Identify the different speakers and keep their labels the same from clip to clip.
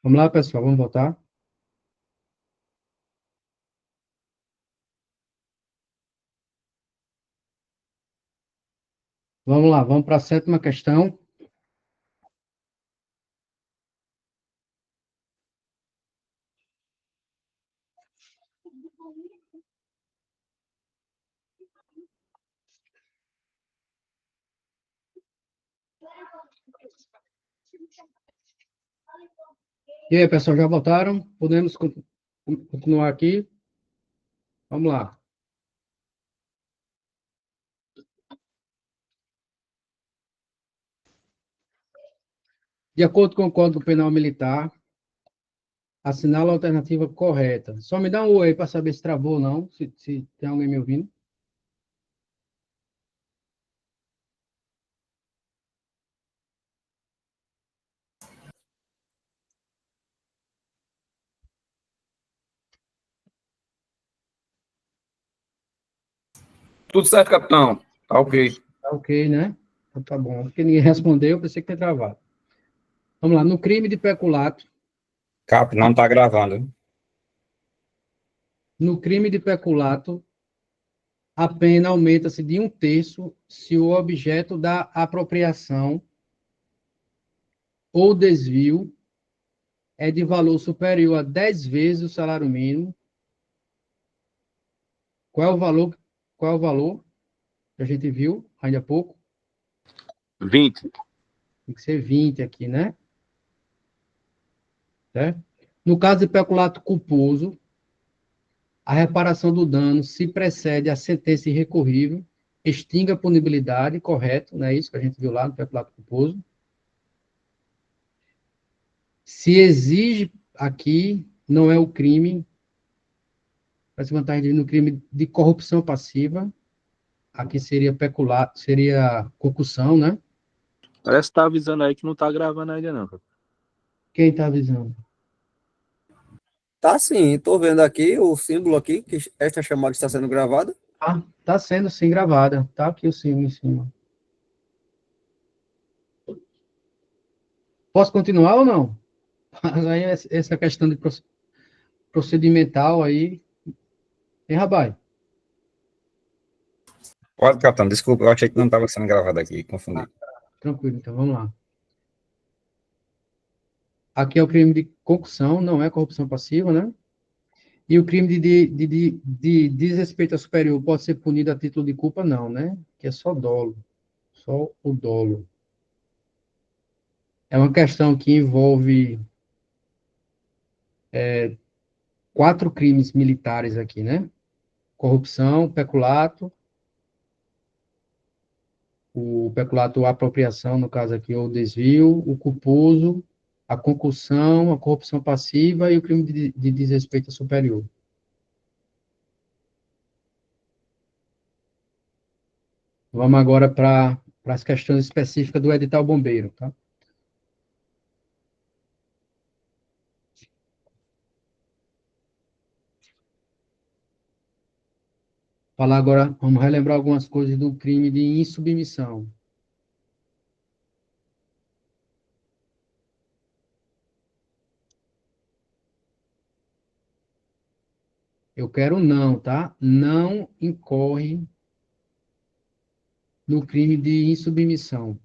Speaker 1: Vamos lá, pessoal, vamos voltar? Vamos lá, vamos para a sétima questão. E aí, pessoal, já votaram? Podemos continuar aqui? Vamos lá. De acordo com o Código Penal Militar, assinala a alternativa correta. Só me dá um oi aí para saber se travou ou não, se tem alguém me ouvindo.
Speaker 2: Tudo certo, capitão. Tá ok.
Speaker 1: Tá ok, né? Então, tá bom. Porque ninguém respondeu, eu pensei que tinha travado. Vamos lá. No crime de peculato,
Speaker 2: Cap, não tá gravando.
Speaker 1: no crime de peculato, a pena aumenta-se de 1/3 se o objeto da apropriação ou desvio é de valor superior a 10 vezes o salário mínimo. Qual é o valor? Qual é o valor que a gente viu ainda há pouco?
Speaker 2: 20.
Speaker 1: Tem que ser 20 aqui, né? Certo? No caso de peculato culposo, a reparação do dano, se precede a sentença irrecorrível, extingue a punibilidade, correto, não é isso que a gente viu lá no peculato culposo. Se exige aqui, não é o crime, para se vantagem no crime de corrupção passiva, aqui seria peculato, seria concussão, né?
Speaker 3: Parece que tá avisando aí que não tá gravando ainda, não.
Speaker 1: Quem está avisando?
Speaker 4: Tá sim, tô vendo aqui o símbolo aqui, que esta chamada está sendo gravada.
Speaker 1: Ah, está sendo sim gravada. Tá aqui o símbolo em cima. Posso continuar ou não? Mas aí essa questão de procedimental aí. Hein, rapaz?
Speaker 2: Pode, capitão. Desculpa, eu achei que não estava sendo gravado aqui. Confundi.
Speaker 1: Tranquilo, então vamos lá. Aqui é o crime de concussão, não é corrupção passiva, né? E o crime de desrespeito a superior pode ser punido a título de culpa, não, né? Que é só dolo. Só o dolo. É uma questão que envolve 4 crimes militares aqui, né? Corrupção, peculato, o peculato apropriação, no caso aqui, ou desvio, o culposo, a concussão, a corrupção passiva e o crime de desrespeito a superior. Vamos agora para as questões específicas do edital bombeiro, tá? Falar agora, vamos relembrar algumas coisas do crime de insubmissão. Eu quero não, tá? Não incorre no crime de insubmissão.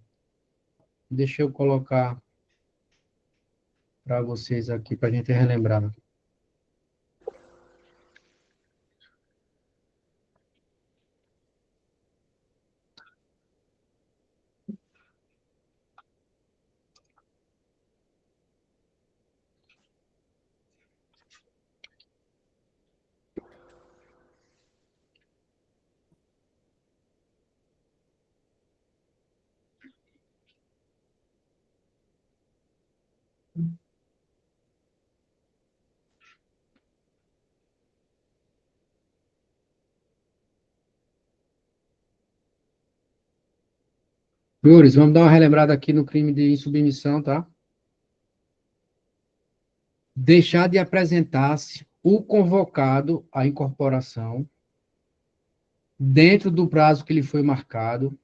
Speaker 1: Deixa eu colocar para vocês aqui, para a gente relembrar. Senhores, vamos dar uma relembrada aqui no crime de insubmissão, tá? Deixar de apresentar-se o convocado à incorporação dentro do prazo que lhe foi marcado.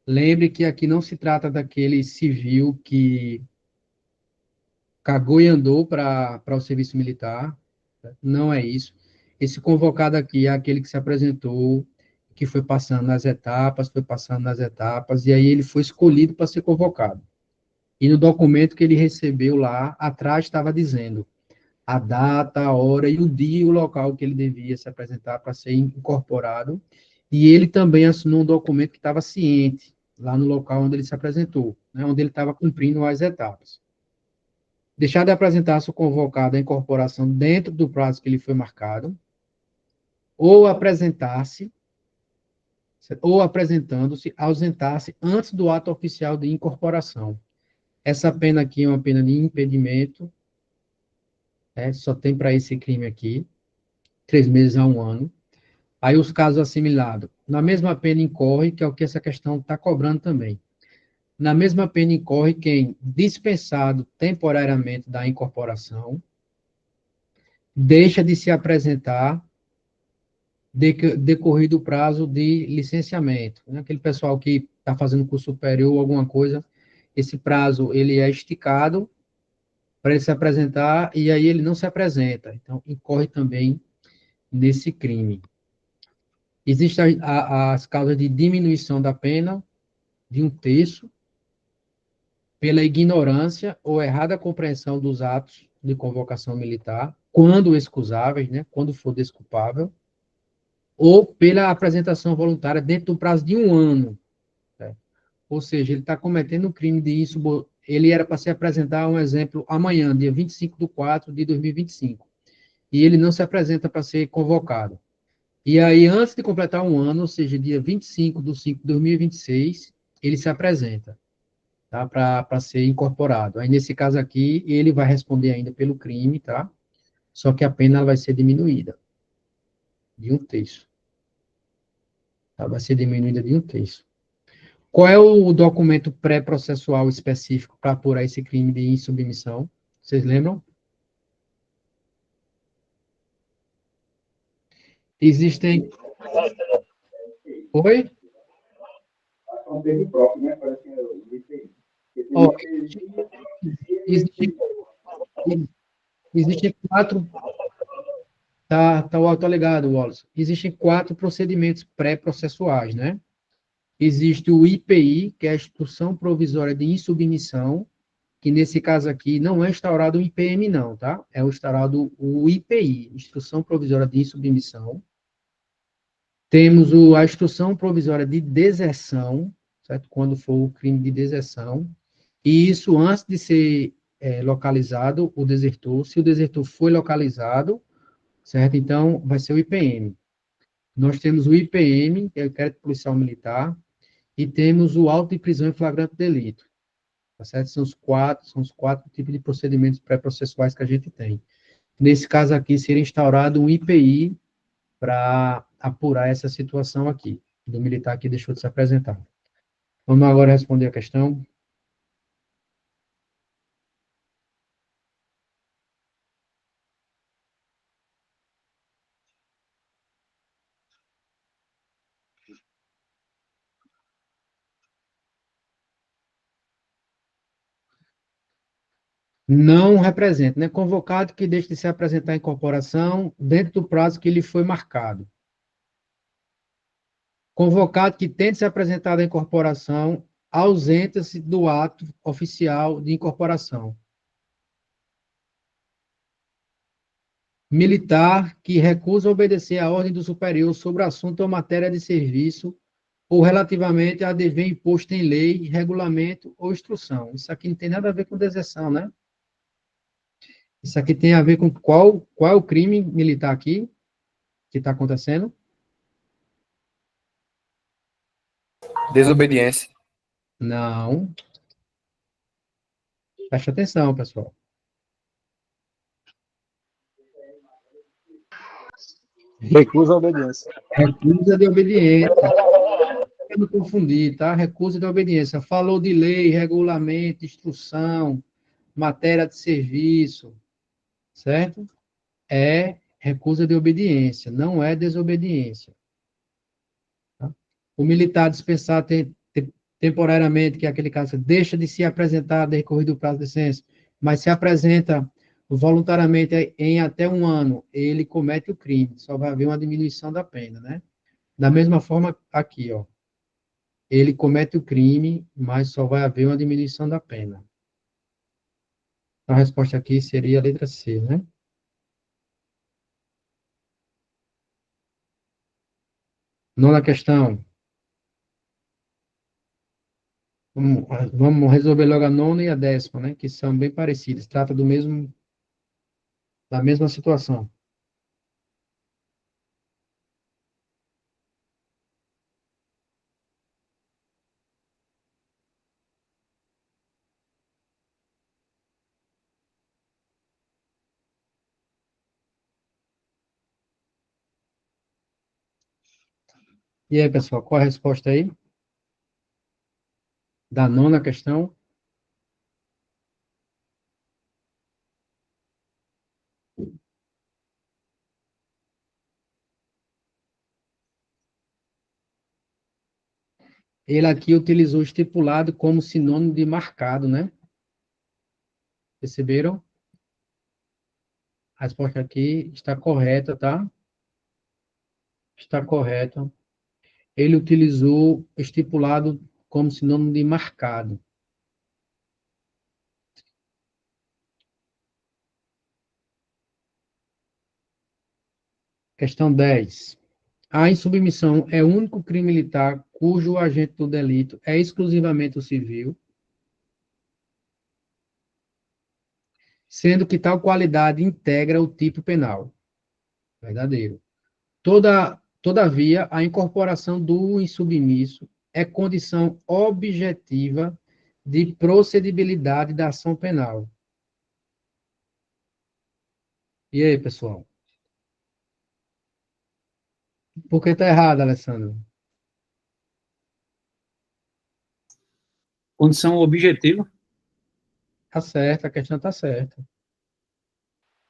Speaker 1: Lembre que aqui não se trata daquele civil que cagou e andou para o serviço militar, certo? Não é isso. Esse convocado aqui é aquele que se apresentou, que foi passando nas etapas, e aí ele foi escolhido para ser convocado. E no documento que ele recebeu lá, atrás estava dizendo a data, a hora e o dia e o local que ele devia se apresentar para ser incorporado. E ele também assinou um documento que estava ciente, lá no local onde ele se apresentou, né, onde ele estava cumprindo as etapas. Deixar de apresentar-se o convocado à incorporação dentro do prazo que ele foi marcado, ou apresentar-se, ou apresentando-se, ausentar-se antes do ato oficial de incorporação. Essa pena aqui é uma pena de impedimento, né, só tem para esse crime aqui, 3 meses a 1 ano. Aí os casos assimilados. Na mesma pena incorre, que é o que essa questão está cobrando também. Na mesma pena incorre quem, dispensado temporariamente da incorporação, deixa de se apresentar decorrido o prazo de licenciamento. Né? Aquele pessoal que está fazendo curso superior ou alguma coisa, esse prazo ele é esticado para ele se apresentar e aí ele não se apresenta. Então, incorre também nesse crime. Existem as causas de diminuição da pena de 1/3, pela ignorância ou errada compreensão dos atos de convocação militar, quando excusáveis, né, quando for desculpável, ou pela apresentação voluntária dentro do prazo de 1 ano. Né? Ou seja, ele está cometendo um crime de insubordinação. Ele era para se apresentar, um exemplo, amanhã, dia 25/4/2025, e ele não se apresenta para ser convocado. E aí, antes de completar 1 ano, ou seja, dia 25/5/2026, ele se apresenta, tá? Para ser incorporado. Aí, nesse caso aqui, ele vai responder ainda pelo crime, tá? Só que a pena vai ser diminuída de 1/3. Tá? Vai ser diminuída de 1/3. Qual é o documento pré-processual específico para apurar esse crime de insubmissão? Vocês lembram? Existem. Oi? Ó, existem, existem 4. Tá o autoalegado, Wallace. Existem 4 procedimentos pré-processuais, né? Existe o IPI, que é a Instrução Provisória de Insubmissão, que nesse caso aqui não é instaurado o IPM, não, tá? É instaurado o IPI, Instrução Provisória de Insubmissão. Temos a Instrução Provisória de Deserção, certo? Quando for o crime de deserção. E isso antes de ser localizado o desertor. Se o desertor foi localizado, certo? Então, vai ser o IPM. Nós temos o IPM, que é o Inquérito Policial Militar, e temos o auto de prisão em flagrante delito. Tá certo? São os quatro tipos de procedimentos pré-processuais que a gente tem. Nesse caso aqui, seria instaurado um IPI para apurar essa situação aqui, do militar que deixou de se apresentar. Vamos agora responder a questão. Não representa, né? Convocado que deixe de se apresentar em corporação dentro do prazo que lhe foi marcado. Convocado que tente se apresentar em corporação, ausenta-se do ato oficial de incorporação. Militar que recusa obedecer à ordem do superior sobre assunto ou matéria de serviço ou relativamente a dever imposto em lei, regulamento ou instrução. Isso aqui não tem nada a ver com deserção, né? Isso aqui tem a ver com qual é o crime militar aqui que está acontecendo?
Speaker 5: Desobediência.
Speaker 1: Não. Preste atenção, pessoal.
Speaker 3: Recusa a obediência.
Speaker 1: Recusa de obediência. Não me confundir, tá? Recusa de obediência. Falou de lei, regulamento, instrução, matéria de serviço, certo? É recusa de obediência, não é desobediência. Tá? O militar dispensar temporariamente, que é aquele caso, deixa de se apresentar decorrido o prazo de licença, mas se apresenta voluntariamente em até 1 ano, ele comete o crime, só vai haver uma diminuição da pena, né? Da mesma forma, aqui, ó, ele comete o crime, mas só vai haver uma diminuição da pena. Então, a resposta aqui seria a letra C, né? Nona questão. Vamos resolver logo a nona e a 10ª, né? Que são bem parecidas. Trata da mesma situação. E aí, pessoal, qual a resposta aí? Da nona questão. Ele aqui utilizou estipulado como sinônimo de marcado, né? Perceberam? A resposta aqui está correta, tá? Está correta. Ele utilizou estipulado como sinônimo de marcado. Questão 10. A insubmissão é o único crime militar cujo agente do delito é exclusivamente o civil, sendo que tal qualidade integra o tipo penal. Verdadeiro. Todavia, a incorporação do insubmisso é condição objetiva de procedibilidade da ação penal. E aí, pessoal? Por que está errado, Alessandro?
Speaker 5: Condição objetiva.
Speaker 1: Está certo, a questão está certa.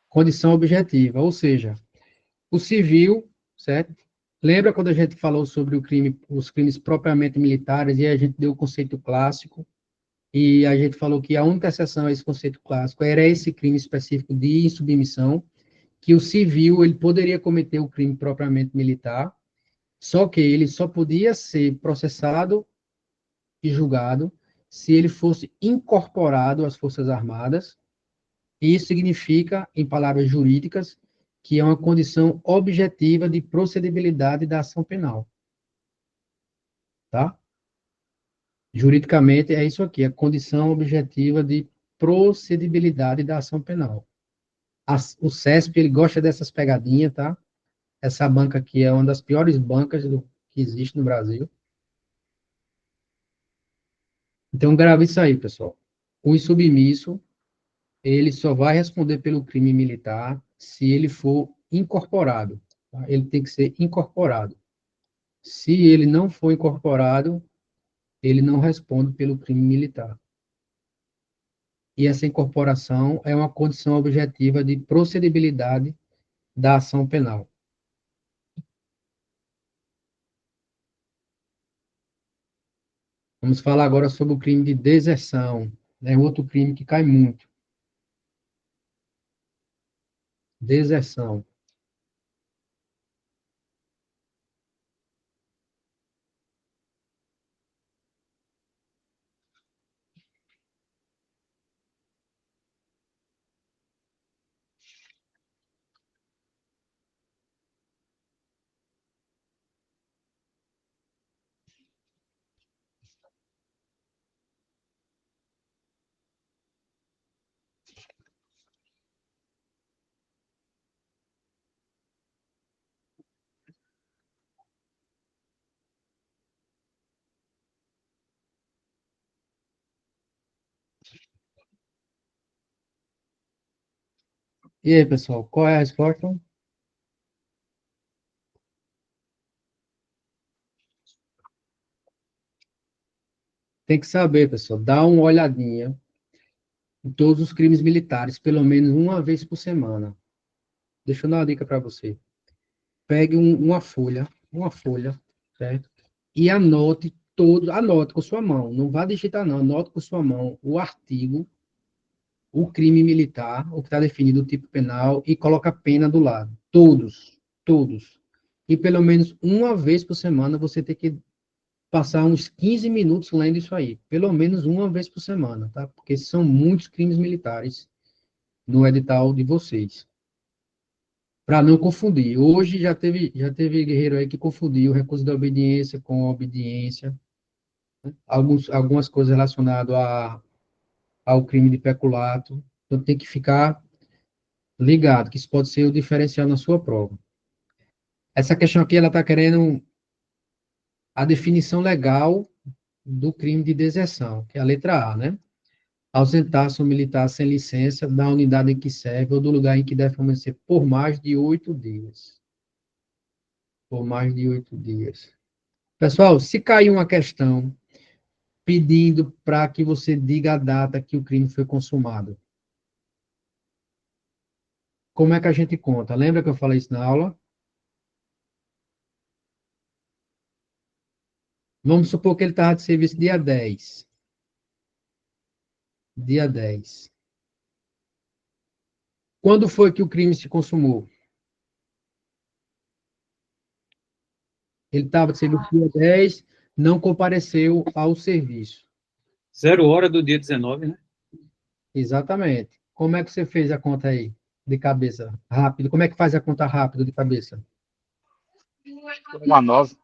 Speaker 1: Condição objetiva, ou seja, o civil, certo? Lembra quando a gente falou sobre os crimes propriamente militares e a gente deu o conceito clássico e a gente falou que a única exceção a esse conceito clássico era esse crime específico de insubmissão, que o civil ele poderia cometer o crime propriamente militar, só que ele só podia ser processado e julgado se ele fosse incorporado às Forças Armadas. E isso significa, em palavras jurídicas, que é uma condição objetiva de procedibilidade da ação penal. Tá? Juridicamente, é isso aqui, a condição objetiva de procedibilidade da ação penal. O CESP, ele gosta dessas pegadinhas, tá? Essa banca aqui é uma das piores bancas que existe no Brasil. Então, grave isso aí, pessoal. O insubmisso, ele só vai responder pelo crime militar se ele for incorporado. Tá? Ele tem que ser incorporado. Se ele não for incorporado, ele não responde pelo crime militar. E essa incorporação é uma condição objetiva de procedibilidade da ação penal. Vamos falar agora sobre o crime de deserção, né? Outro crime que cai muito. Deserção. E aí, pessoal, qual é a resposta? Tem que saber, pessoal, dá uma olhadinha em todos os crimes militares, pelo menos uma vez por semana. Deixa eu dar uma dica para você. Pegue uma folha, certo? E anote com sua mão, não vá digitar não, anote com sua mão o artigo o crime militar, o que está definido o tipo penal, e coloca a pena do lado. Todos, todos. E pelo menos uma vez por semana você tem que passar uns 15 minutos lendo isso aí. Pelo menos uma vez por semana, tá? Porque são muitos crimes militares no edital de vocês. Para não confundir. Hoje já teve guerreiro aí que confundiu o recurso da obediência com a obediência. Algumas coisas relacionadas ao crime de peculato. Então tem que ficar ligado, que isso pode ser o diferencial na sua prova. Essa questão aqui, ela está querendo a definição legal do crime de deserção, que é a letra A, né? Ausentar-se um militar sem licença da unidade em que serve ou do lugar em que deve permanecer por mais de 8 dias. Por mais de 8 dias. Pessoal, se cair uma questão pedindo para que você diga a data que o crime foi consumado, como é que a gente conta? Lembra que eu falei isso na aula? Vamos supor que ele estava de serviço dia 10. Dia 10. Quando foi que o crime se consumou? Ele estava de serviço dia 10, não compareceu ao serviço.
Speaker 5: 0 hora do dia 19, né?
Speaker 1: Exatamente. Como é que você fez a conta aí, de cabeça? Rápido. Como é que faz a conta rápido de cabeça?
Speaker 3: Uma 9.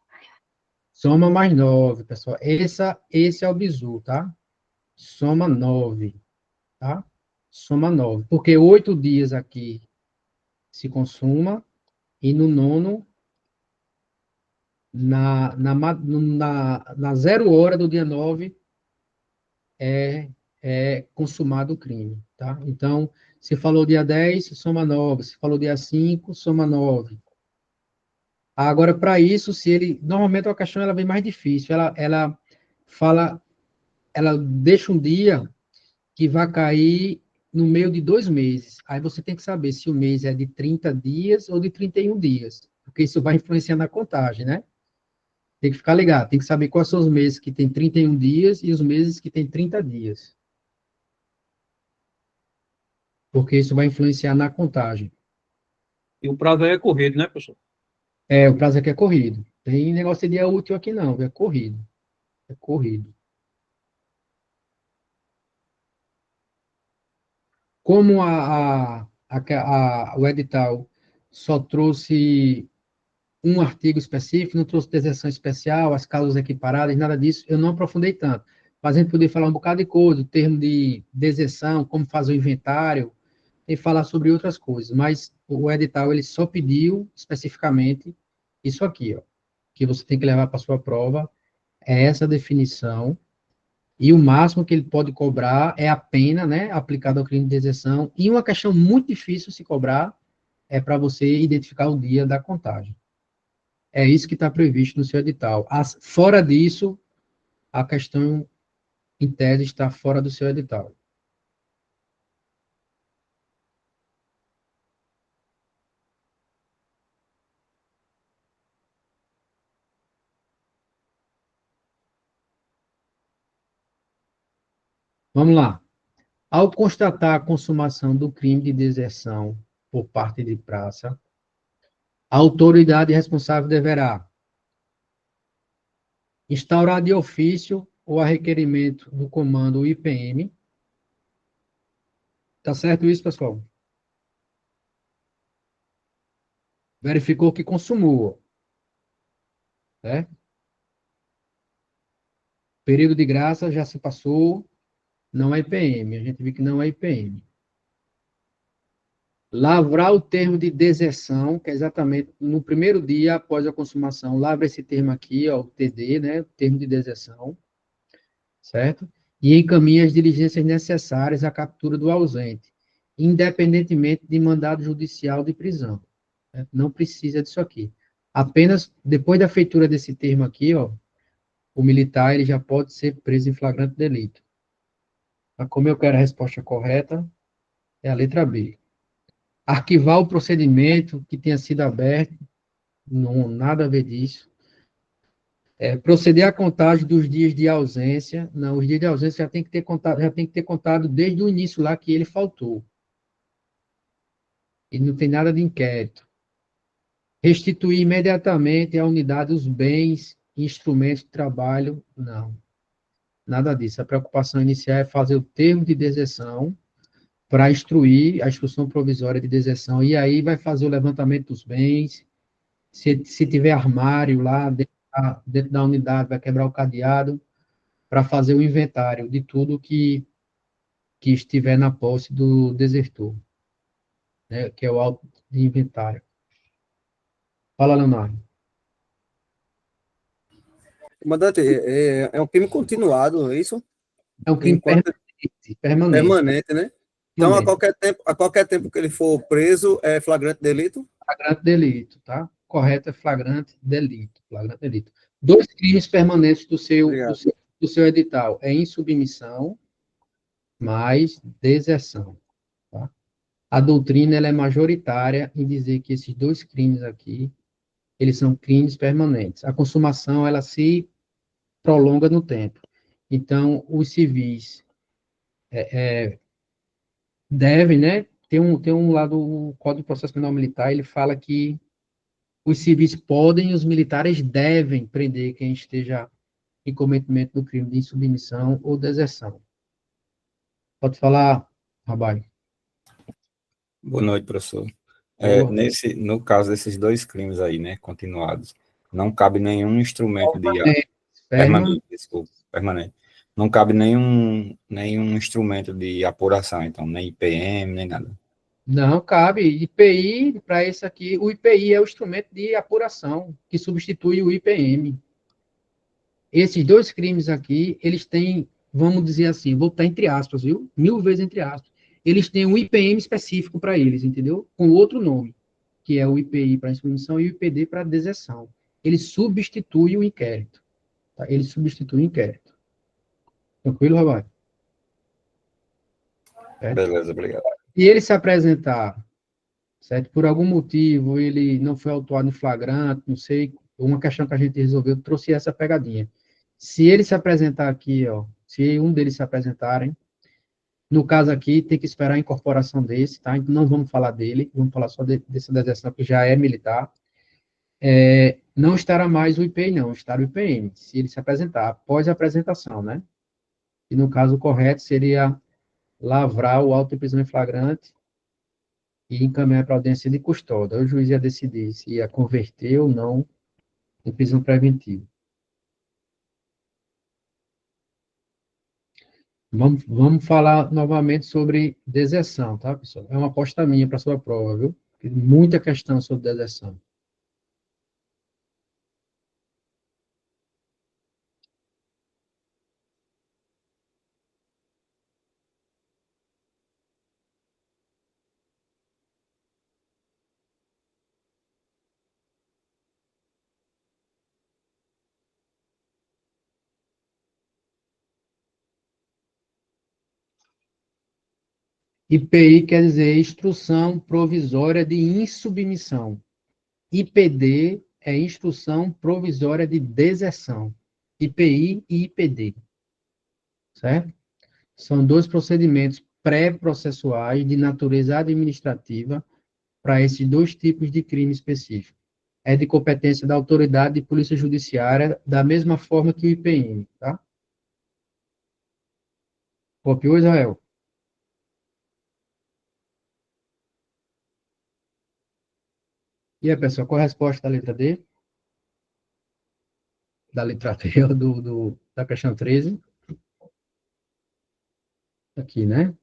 Speaker 1: Soma mais 9, pessoal. Esse é o bizu, tá? Soma 9, tá? Soma 9. Porque 8 dias aqui se consuma e no nono, na 0 hora do dia 9, é consumado o crime, tá? Então, se falou dia 10, soma 9. Se falou dia 5, soma 9. Agora, para isso, se ele... Normalmente a questão ela vem mais difícil. Ela fala... Ela deixa um dia que vai cair no meio de 2 meses. Aí você tem que saber se o mês é de 30 dias ou de 31 dias. Porque isso vai influenciar na contagem, né? Tem que ficar ligado. Tem que saber quais são os meses que tem 31 dias e os meses que tem 30 dias. Porque isso vai influenciar na contagem.
Speaker 5: E o prazo aí é corrido, né, professor?
Speaker 1: O prazo aqui é corrido. Tem negócio de dia útil aqui não, é corrido. É corrido. Como o edital só trouxe um artigo específico, não trouxe deserção especial, as causas equiparadas, nada disso, eu não aprofundei tanto. Mas a gente poderia falar um bocado de coisa, o termo de deserção, como fazer o inventário, e falar sobre outras coisas. Mas o edital, ele só pediu especificamente isso aqui, ó, que você tem que levar para a sua prova, é essa definição, e o máximo que ele pode cobrar é a pena, né, aplicada ao crime de deserção, e uma questão muito difícil se cobrar é para você identificar o dia da contagem. É isso que está previsto no seu edital. Fora disso, a questão, em tese, está fora do seu edital. Vamos lá. Ao constatar a consumação do crime de deserção por parte de praça, a autoridade responsável deverá instaurar de ofício ou a requerimento do comando IPM. Tá certo isso, pessoal? Verificou que consumou, né? Período de graça já se passou, não é IPM. A gente viu que não é IPM. Lavrar o termo de deserção, que é exatamente no primeiro dia após a consumação, lavra esse termo aqui, ó, o TD, né, o termo de deserção, certo? E encaminha as diligências necessárias à captura do ausente, independentemente de mandado judicial de prisão. Certo? Não precisa disso aqui. Apenas depois da feitura desse termo aqui, ó, o militar ele já pode ser preso em flagrante delito. Mas como eu quero a resposta correta, é a letra B. Arquivar o procedimento que tenha sido aberto, não, nada a ver disso. Proceder à contagem dos dias de ausência. Não, os dias de ausência já tem que ter contado desde o início lá que ele faltou. E não tem nada de inquérito. Restituir imediatamente à unidade os bens e instrumentos de trabalho. Não, nada disso. A preocupação inicial é fazer o termo de deserção para instruir a instrução provisória de deserção. E aí vai fazer o levantamento dos bens. Se tiver armário lá dentro da unidade, vai quebrar o cadeado para fazer o inventário de tudo que estiver na posse do desertor, né, que é o auto de inventário. Fala, Leonardo.
Speaker 4: Comandante, é um crime continuado, é isso?
Speaker 1: É um crime
Speaker 4: Enquanto
Speaker 1: permanente,
Speaker 4: permanente, né? Então, a qualquer tempo que ele for preso, é flagrante delito?
Speaker 1: flagrante delito, tá? Correto é flagrante delito, flagrante delito. 2 crimes permanentes
Speaker 4: Obrigado.
Speaker 1: do seu edital, é insubmissão mais deserção, tá? A doutrina, ela é majoritária em dizer que esses 2 crimes aqui, eles são crimes permanentes. A consumação, ela se prolonga no tempo. Então, os civis devem, né? Tem um lado, o Código de Processo Penal Militar, ele fala que os civis podem e os militares devem prender quem esteja em cometimento do crime de insubmissão ou deserção. Pode falar, Rabai.
Speaker 2: Boa noite, professor.
Speaker 1: Boa.
Speaker 2: No caso desses 2 crimes aí, né, continuados, não cabe nenhum instrumento de permanente, desculpa, permanente. Não cabe nenhum instrumento de apuração, então, nem IPM, nem nada.
Speaker 1: Não, cabe. IPI, para esse aqui, o IPI é o instrumento de apuração, que substitui o IPM. Esses 2 crimes aqui, eles têm, vamos dizer assim, vou botar entre aspas, viu? 1000 vezes entre aspas. Eles têm um IPM específico para eles, entendeu? Com outro nome, que é o IPI para insubmissão e o IPD para deserção. Ele substitui o inquérito. Tá? Ele substitui o inquérito. Tranquilo, Rabai?
Speaker 2: Beleza, obrigado.
Speaker 1: E ele se apresentar, certo? Por algum motivo, ele não foi autuado em flagrante, não sei, uma questão que a gente resolveu, trouxe essa pegadinha. Se ele se apresentar aqui, ó, se um deles se apresentarem, no caso aqui, tem que esperar a incorporação desse, tá? Então, não vamos falar dele, vamos falar só dessa deserção, que já é militar. Não estará mais o IPI, não, estará o IPM, se ele se apresentar, após a apresentação, né? E no caso correto seria lavrar o auto de prisão em flagrante e encaminhar para a audiência de custódia. O juiz ia decidir se ia converter ou não em prisão preventiva. Vamos falar novamente sobre deserção, tá, pessoal? É uma aposta minha para a sua prova, viu? Tem muita questão sobre deserção. IPI quer dizer Instrução Provisória de Insubmissão. IPD é Instrução Provisória de Deserção. IPI e IPD. Certo? São 2 procedimentos pré-processuais de natureza administrativa para esses 2 tipos de crime específico. É de competência da autoridade de polícia judiciária, da mesma forma que o IPM, tá? Copiou, Israel? E aí, pessoal, qual a resposta da letra D? Da letra D, da questão 13? Aqui, né?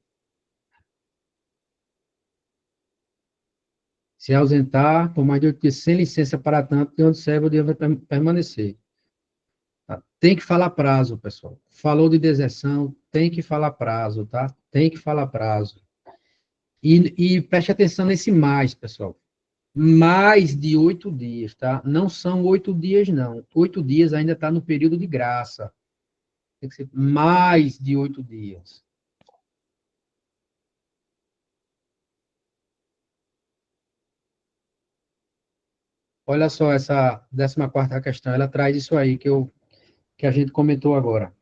Speaker 1: Se ausentar por mais de 8 dias sem licença para tanto, de onde serve o dia vai permanecer. Tá? Tem que falar prazo, pessoal. Falou de deserção, tem que falar prazo, tá? Tem que falar prazo. E preste atenção nesse mais, pessoal. Mais de 8 dias, tá? Não são 8 dias, não. 8 dias ainda está no período de graça. Tem que ser mais de 8 dias. Olha só essa 14ª questão, ela traz isso aí que a gente comentou agora.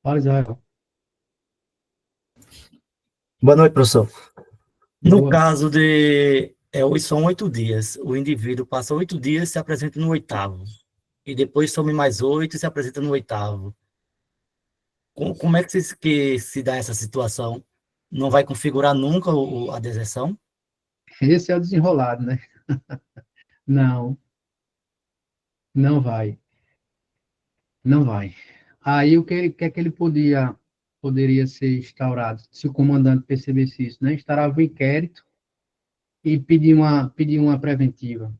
Speaker 1: Fala, Israel.
Speaker 6: Boa noite, professor. No
Speaker 1: Boa.
Speaker 6: caso são 8 dias. O indivíduo passa 8 dias e se apresenta no oitavo. E depois some mais 8 e se apresenta no oitavo. Como é que se dá essa situação? Não vai configurar nunca a deserção?
Speaker 1: Esse é o desenrolado, né? Não, não vai. Não vai. Aí o que é que ele poderia ser instaurado, se o comandante percebesse isso, né? Instaurava um inquérito e pedir uma preventiva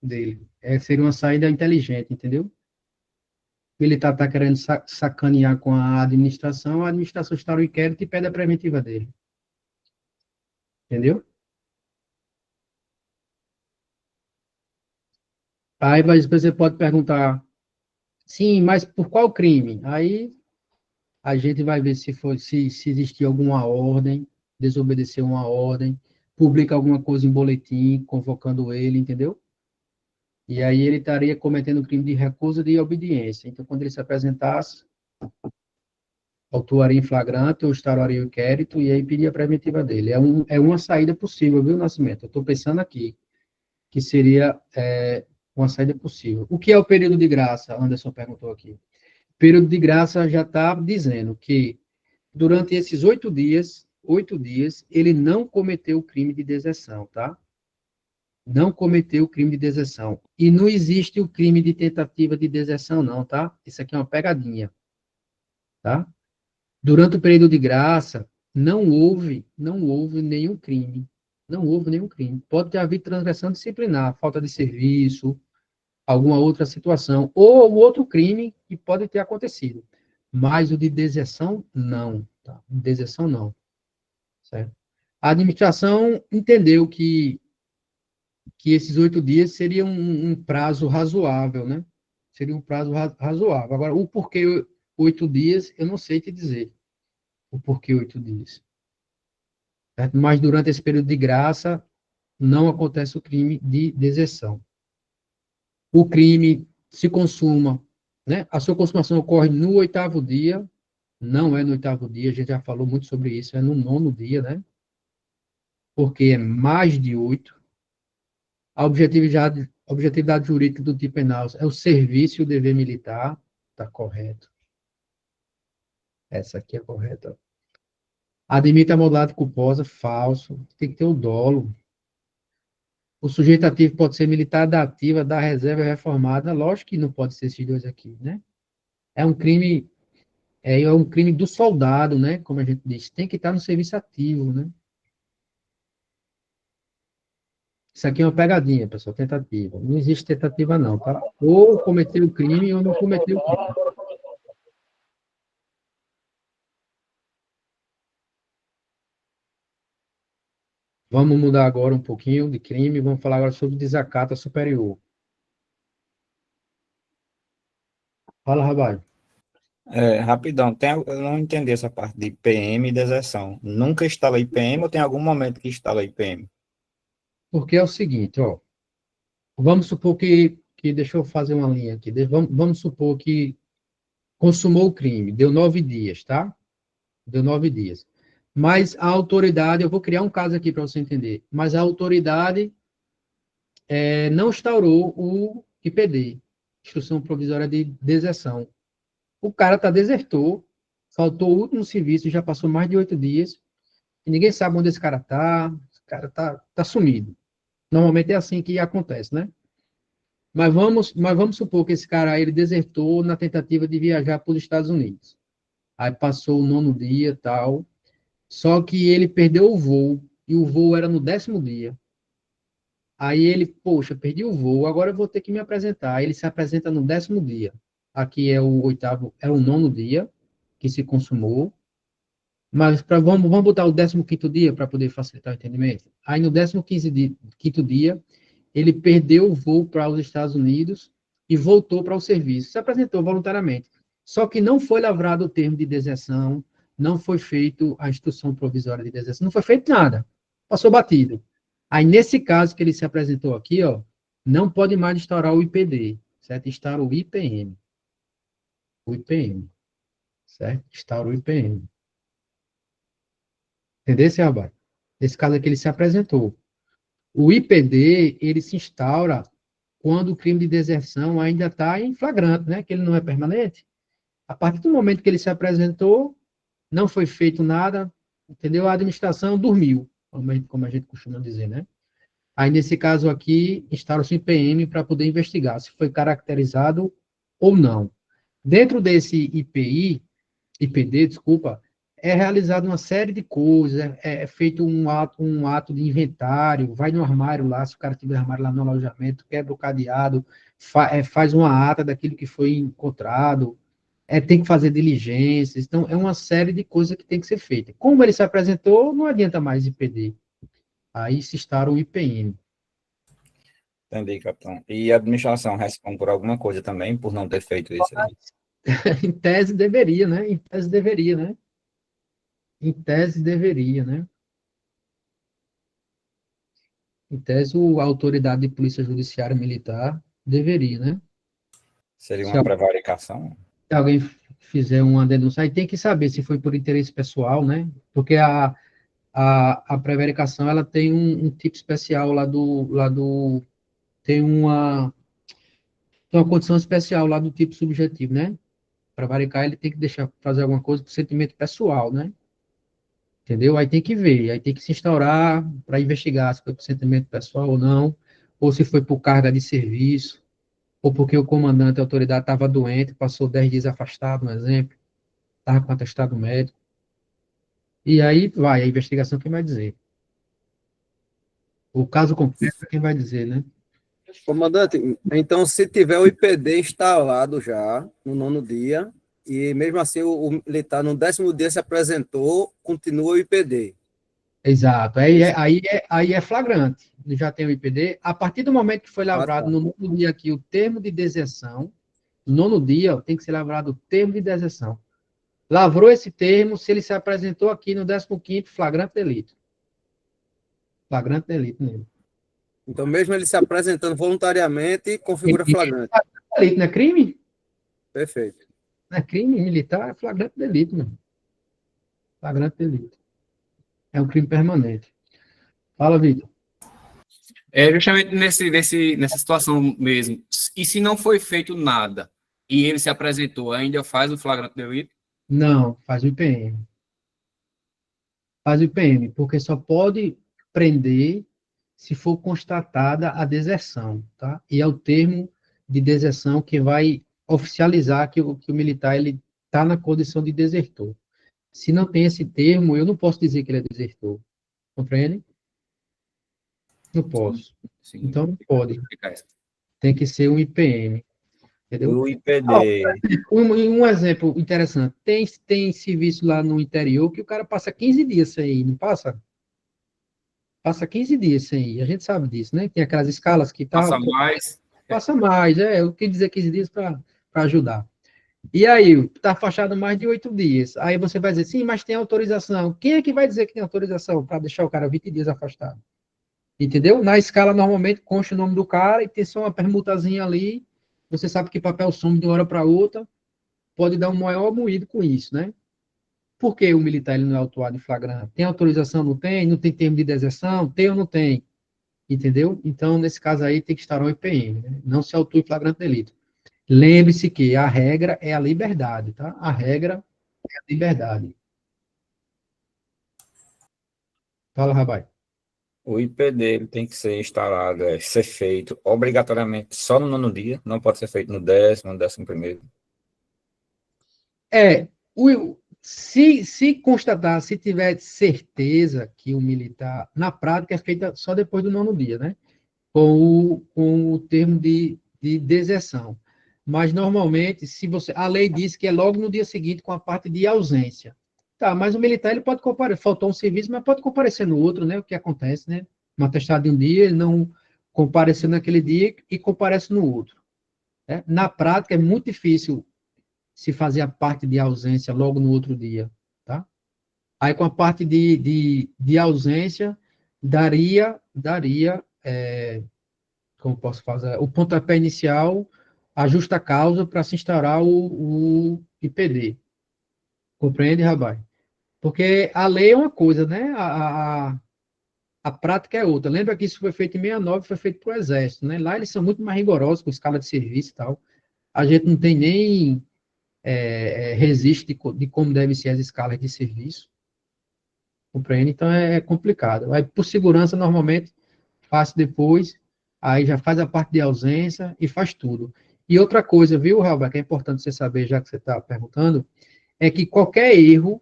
Speaker 1: dele. Seria uma saída inteligente, entendeu? Ele tá querendo sacanear com a administração instaura o inquérito e pede a preventiva dele. Entendeu? Aí você pode perguntar, sim, mas por qual crime? Aí a gente vai ver se existir alguma ordem, desobedecer uma ordem, publica alguma coisa em boletim, convocando ele, entendeu? E aí ele estaria cometendo crime de recusa de obediência. Então, quando ele se apresentasse, autuaria em flagrante ou instauraria o inquérito e aí pedia a preventiva dele. É uma saída possível, viu, Nascimento? Eu estou pensando aqui que seria uma saída possível. O que é o período de graça? Anderson perguntou aqui. O período de graça já está dizendo que durante esses 8 dias, ele não cometeu o crime de deserção, tá? Não cometeu o crime de deserção. E não existe o crime de tentativa de deserção, não, tá? Isso aqui é uma pegadinha, tá? Durante o período de graça, não houve nenhum crime. Não houve nenhum crime. Pode ter havido transgressão disciplinar, falta de serviço, alguma outra situação, ou outro crime que pode ter acontecido. Mas o de deserção, não. Tá? Deserção, não. Certo? A administração entendeu que esses 8 dias seria um prazo razoável, né? Seria um prazo razoável. Agora, o porquê 8 dias, eu não sei te dizer. O porquê 8 dias. Certo? Mas durante esse período de graça, não acontece o crime de deserção. O crime se consuma, né? A sua consumação ocorre no 8º dia, não é no 8º dia, a gente já falou muito sobre isso, é no 9º dia, né? Porque é mais de 8. A objetividade jurídica do tipo penal é o serviço e o dever militar, está correto. Essa aqui é correta. Admite a modalidade culposa, falso, tem que ter o dolo. O sujeito ativo pode ser militar da ativa, da reserva reformada, lógico que não pode ser esses dois aqui, né? É um crime, é um crime do soldado, né? Como a gente diz, tem que estar no serviço ativo, né? Isso aqui é uma pegadinha, pessoal, tentativa. Não existe tentativa, não, tá? Ou cometeu o crime ou não cometeu o crime. Vamos mudar agora um pouquinho de crime, vamos falar agora sobre desacato superior. Fala, Rabai.
Speaker 2: Rapidão, eu não entendi essa parte de PM e deserção. Nunca instala IPM ou tem algum momento que instala IPM?
Speaker 1: Porque é o seguinte, ó. Vamos supor deixa eu fazer uma linha aqui. Vamos supor que consumou o crime, deu 9 dias, tá? Deu 9 dias. Mas a autoridade, eu vou criar um caso aqui para você entender, mas a autoridade não instaurou o IPD, Instrução Provisória de Deserção. O cara desertor, faltou o último serviço, já passou mais de 8 dias, e ninguém sabe onde esse cara está, esse cara tá sumido. Normalmente é assim que acontece, né? Mas vamos supor que esse cara aí, ele desertou na tentativa de viajar para os Estados Unidos. Aí passou o 9º dia, tal, só que ele perdeu o voo, e o voo era no 10º dia. Aí ele, poxa, perdi o voo, agora eu vou ter que me apresentar. Aí ele se apresenta no 10º dia. aqui é o 8º, é o 9º dia que se consumou, mas vamos botar o 15º dia para poder facilitar o entendimento. Aí no 15º dia, ele perdeu o voo para os Estados Unidos e voltou para o serviço, se apresentou voluntariamente. Só que não foi lavrado o termo de deserção, não foi feito a instrução provisória de deserção, não foi feito nada, passou batido. Aí, nesse caso que ele se apresentou aqui, ó, não pode mais instaurar o IPD, certo? Instaura o IPM. O IPM, certo? Instaura o IPM. Entendeu, seu Rabai? Nesse caso aqui ele se apresentou. O IPD, ele se instaura quando o crime de deserção ainda está em flagrante, né? Que ele não é permanente. A partir do momento que ele se apresentou, não foi feito nada, entendeu? A administração dormiu, como a gente costuma dizer, né? Aí, nesse caso aqui, instaura-se o IPM para poder investigar se foi caracterizado ou não. Dentro desse IPD, desculpa, é realizada uma série de coisas, é feito um ato de inventário, vai no armário lá, se o cara tiver armário lá no alojamento, quebra o cadeado, faz uma ata daquilo que foi encontrado, tem que fazer diligências, então é uma série de coisas que tem que ser feita. Como ele se apresentou, não adianta mais IPD. Aí se instaura o IPM.
Speaker 2: Entendi, capitão. E a administração responde por alguma coisa também, por não ter feito isso aí?
Speaker 1: Em tese deveria, né? Em tese deveria, né? Em tese deveria, né? Em tese, a autoridade de polícia judiciária militar deveria, né?
Speaker 2: Seria
Speaker 1: Se
Speaker 2: uma prevaricação?
Speaker 1: alguém fizer uma denúncia, aí tem que saber se foi por interesse pessoal, né? Porque a prevaricação, ela tem um tipo especial tem uma condição especial lá do tipo subjetivo, né? Prevaricar, ele tem que deixar fazer alguma coisa por sentimento pessoal, né? Entendeu? Aí tem que ver, aí tem que se instaurar para investigar se foi por sentimento pessoal ou não, ou se foi por carga de serviço, ou porque o comandante, a autoridade, estava doente, passou 10 dias afastado, um exemplo, estava com atestado médico. E aí vai, a investigação quem vai dizer. O caso concreto é quem vai dizer, né?
Speaker 4: Comandante, então se tiver o IPD instalado já no 9º dia, e mesmo assim o militar no 10º dia se apresentou, continua o IPD.
Speaker 1: Exato. Aí é flagrante. Já tem o IPD. A partir do momento que foi lavrado
Speaker 4: Tá.
Speaker 1: no 9º dia aqui o termo de deserção, no 9º dia tem que ser lavrado o termo de deserção. Lavrou esse termo, se ele se apresentou aqui no 15º, flagrante delito. Flagrante delito nele.
Speaker 4: Então, mesmo ele se apresentando voluntariamente, configura flagrante.
Speaker 1: Delito, não é crime?
Speaker 4: Perfeito.
Speaker 1: Não é crime militar, é flagrante delito, mano. Flagrante delito. É um crime permanente. Fala, Vitor.
Speaker 7: Justamente nessa situação mesmo. E se não foi feito nada e ele se apresentou, ainda faz o flagrante delito?
Speaker 1: Não, faz o IPM. Faz o IPM, porque só pode prender se for constatada a deserção, tá? E é o termo de deserção que vai oficializar que o militar ele está na condição de desertor. Se não tem esse termo, eu não posso dizer que ele é desertor. Compreende? Não posso.
Speaker 7: Sim.
Speaker 1: Então, não pode. Tem que ser um IPM. Entendeu?
Speaker 2: O IPD.
Speaker 1: Um exemplo interessante. Tem serviço lá no interior que o cara passa 15 dias sem ir, não passa? Passa 15 dias sem ir. A gente sabe disso, né? Tem aquelas escalas que tá.
Speaker 7: Passa mais.
Speaker 1: Passa mais, eu quis dizer 15 dias para ajudar. E aí, está afastado mais de 8 dias. Aí você vai dizer, sim, mas tem autorização. Quem é que vai dizer que tem autorização para deixar o cara 20 dias afastado? Entendeu? Na escala, normalmente, consta o nome do cara e tem só uma permutazinha ali. Você sabe que papel some de uma hora para outra. Pode dar um maior moído com isso, né? Por que o militar ele não é autuado em flagrante? Tem autorização? Não tem? Não tem termo de deserção? Tem ou não tem? Entendeu? Então, nesse caso aí, tem que estar no IPM, né? Não se autua em flagrante delito. Lembre-se que a regra é a liberdade, tá? A regra é a liberdade. Fala, Rabai.
Speaker 2: O IPD ele tem que ser instalado, ser feito obrigatoriamente só no 9º dia, não pode ser feito no 10º, no 11º.
Speaker 1: Se constatar, se tiver certeza que o militar, na prática, é feita só depois do 9º dia, né? Com o termo de deserção. Mas, normalmente, se você... A lei diz que é logo no dia seguinte com a parte de ausência. Tá, mas o militar, ele pode comparecer, faltou um serviço, mas pode comparecer no outro, né? O que acontece, né? Um atestado de um dia, ele não compareceu naquele dia e comparece no outro. Né? Na prática, é muito difícil se fazer a parte de ausência logo no outro dia, tá? Aí, com a parte de ausência, daria como posso fazer, o pontapé inicial, a justa causa para se instaurar o IPD. Compreende, Rabai? Porque a lei é uma coisa, né? A prática é outra. Lembra que isso foi feito em 69, foi feito para o Exército, né? Lá eles são muito mais rigorosos com escala de serviço e tal. A gente não tem nem resiste de como devem ser as escalas de serviço. Compreende? Então é complicado. Aí, por segurança, normalmente, faz depois, aí já faz a parte de ausência e faz tudo. E outra coisa, viu, Raul, que é importante você saber, já que você está perguntando, é que qualquer erro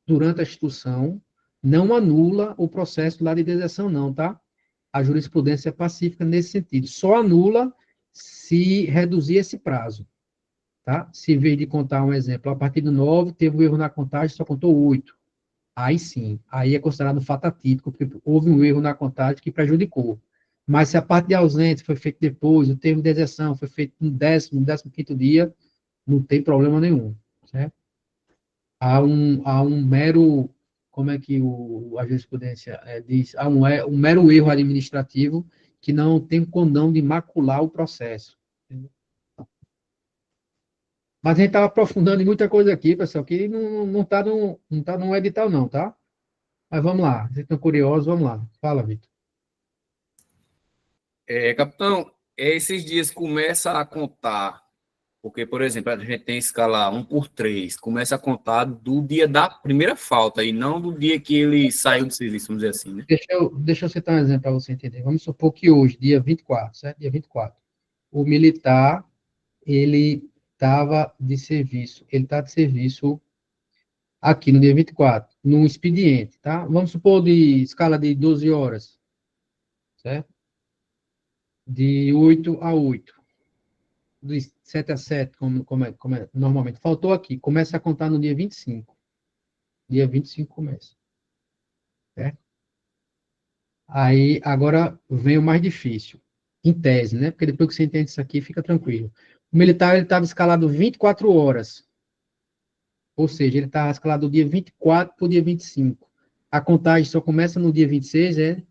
Speaker 1: durante a instrução não anula o processo lá de deserção, não, tá? A jurisprudência é pacífica nesse sentido. Só anula se reduzir esse prazo, tá? Se em vez de contar um exemplo, a partir do 9, teve um erro na contagem, só contou 8. Aí sim, aí é considerado fato atípico, porque houve um erro na contagem que prejudicou. Mas se a parte de ausência foi feita depois, o termo de deserção foi feito no 15º dia, não tem problema nenhum, certo? Há um mero, como é que a jurisprudência diz? Há um mero erro administrativo que não tem condão de macular o processo. Entendeu? Mas a gente está aprofundando em muita coisa aqui, pessoal, que não está no edital não, tá? Mas vamos lá, vocês estão curiosos, vamos lá. Fala, Vitor.
Speaker 7: Capitão, esses dias começa a contar, porque, por exemplo, a gente tem escala 1 por 3, começa a contar do dia da primeira falta e não do dia que ele saiu do serviço, vamos dizer assim, né?
Speaker 1: Deixa eu citar um exemplo para você entender. Vamos supor que hoje, dia 24, certo? Dia 24, o militar, ele estava de serviço, ele está de serviço aqui no dia 24, num expediente, tá? Vamos supor de escala de 12 horas, certo? De 8 a 8, de 7 a 7, como é normalmente. Faltou aqui, começa a contar no dia 25. Dia 25 começa, certo? Aí, agora vem o mais difícil, em tese, né? Porque depois que você entende isso aqui, fica tranquilo. O militar, ele estava escalado 24 horas, ou seja, ele estava escalado do dia 24 para o dia 25. A contagem só começa no dia 26, é?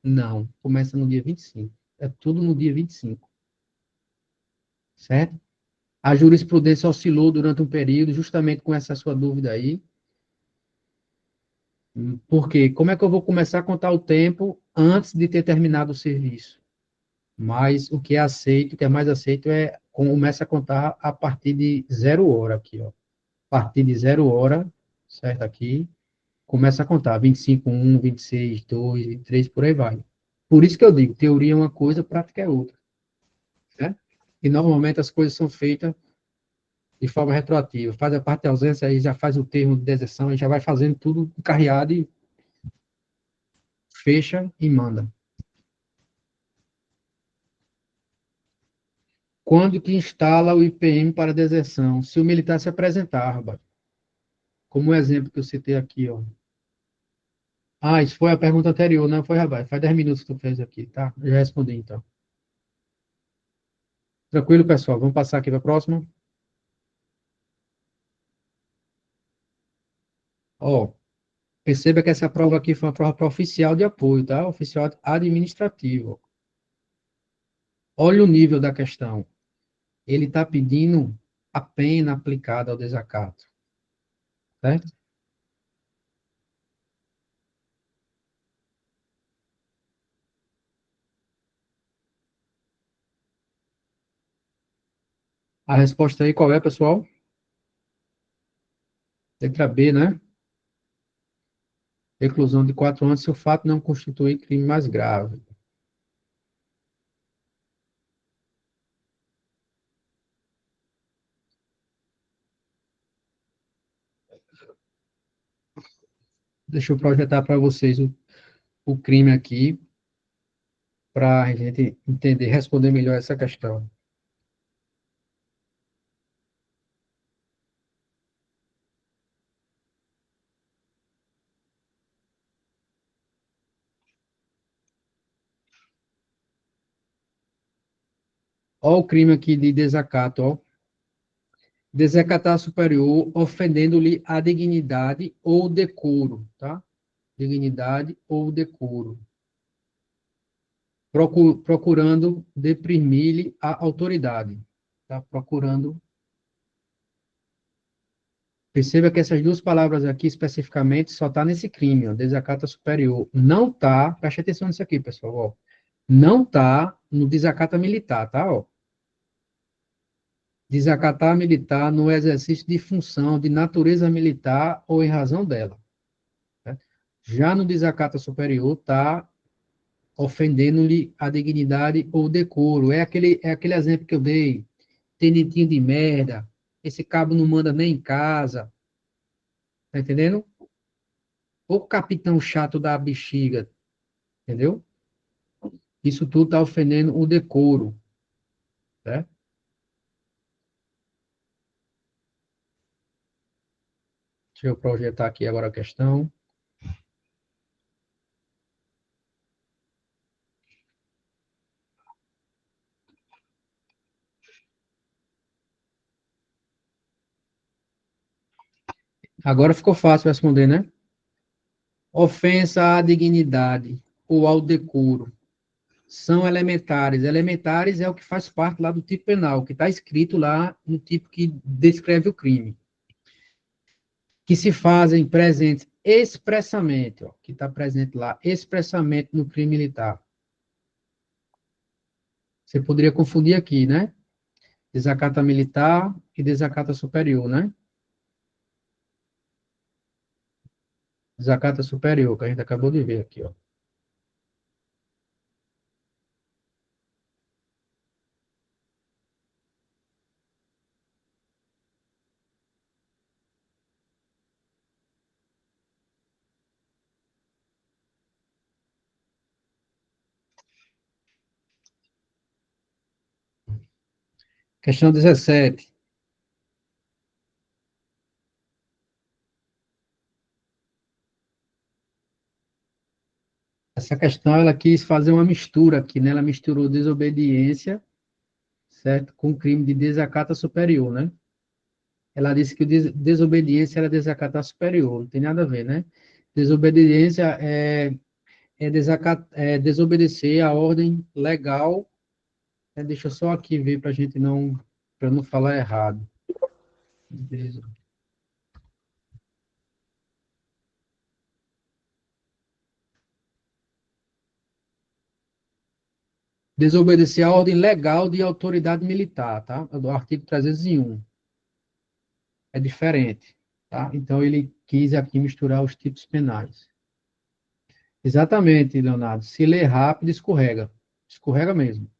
Speaker 1: Não, começa no dia 25. É tudo no dia 25. Certo? A jurisprudência oscilou durante um período, justamente com essa sua dúvida aí. Por quê? Como é que eu vou começar a contar o tempo antes de ter terminado o serviço? Mas o que é aceito, o que é mais aceito é começa a contar a partir de 0 hora aqui, ó. A partir de 0 hora, certo? Aqui, começa a contar 25, 1, 26, 2, 23, por aí vai. Por isso que eu digo, teoria é uma coisa, prática é outra. Certo? E normalmente as coisas são feitas de forma retroativa. Faz a parte de ausência, aí já faz o termo de deserção, aí já vai fazendo tudo encarreado e fecha e manda. Quando que instala o IPM para deserção? Se o militar se apresentar, rapaz. Como o exemplo que eu citei aqui, ó. Ah, isso foi a pergunta anterior, não foi, rapaz? Faz 10 minutos que tu fez aqui, tá? Eu já respondi, então. Tranquilo, pessoal? Vamos passar aqui para a próxima. Ó, perceba que essa prova aqui foi uma prova para oficial de apoio, tá? Oficial administrativo. Olha o nível da questão. Ele está pedindo a pena aplicada ao desacato. Certo? A resposta aí qual é, pessoal? Letra B, né? Reclusão de 4 anos se o fato não constituir crime mais grave. Deixa eu projetar para vocês o crime aqui, para a gente entender, responder melhor essa questão. Ó o crime aqui de desacato, ó. Desacatar superior, ofendendo-lhe a dignidade ou decoro, tá? Dignidade ou decoro. Procurando deprimir-lhe a autoridade, tá? Procurando. Perceba que essas duas palavras aqui, especificamente, só tá nesse crime, ó, desacato superior. Não tá, preste atenção nisso aqui, pessoal, ó. Não tá no desacato militar, tá, ó. Desacatar militar no exercício de função de natureza militar ou em razão dela. Né? Já no desacato superior, está ofendendo-lhe a dignidade ou decoro. É aquele exemplo que eu dei. Tenentinho de merda, esse cabo não manda nem em casa. Tá entendendo? O capitão chato da bexiga, entendeu? Isso tudo está ofendendo o decoro. Né? Deixa eu projetar aqui agora a questão. Agora ficou fácil responder, né? Ofensa à dignidade ou ao decoro são elementares. Elementares é o que faz parte lá do tipo penal, que está escrito lá no tipo que descreve o crime. Que se fazem presentes expressamente, ó, que está presente lá expressamente no crime militar. Você poderia confundir aqui, né? Desacata militar e desacata superior, né? Desacata superior, que a gente acabou de ver aqui, ó. Questão 17. Essa questão, ela quis fazer uma mistura aqui, né? Ela misturou desobediência, certo? Com crime de desacato superior, né? Ela disse que desobediência era desacatar superior, não tem nada a ver, né? Desobediência é desobedecer a ordem legal, né? Deixa eu só aqui ver para a gente não, para não falar errado. Desobedecer a ordem legal de autoridade militar, tá? Do artigo 301. É diferente, tá? Então, ele quis aqui misturar os tipos penais. Exatamente, Leonardo. Se ler rápido, escorrega. Escorrega mesmo.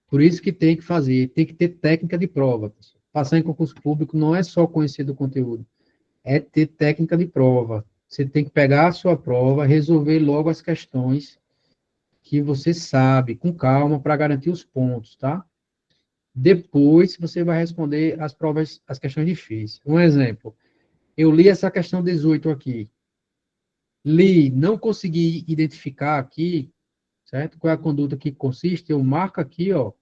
Speaker 1: Por isso que tem que fazer, tem que ter técnica de prova. Passar em concurso público não é só conhecer do conteúdo, é ter técnica de prova. Você tem que pegar a sua prova, resolver logo as questões que você sabe, com calma, para garantir os pontos, tá? Depois você vai responder as provas, as questões difíceis. Um exemplo, eu li essa questão 18 aqui. Li, não consegui identificar aqui, certo? Qual é a conduta que consiste, eu marco aqui, ó,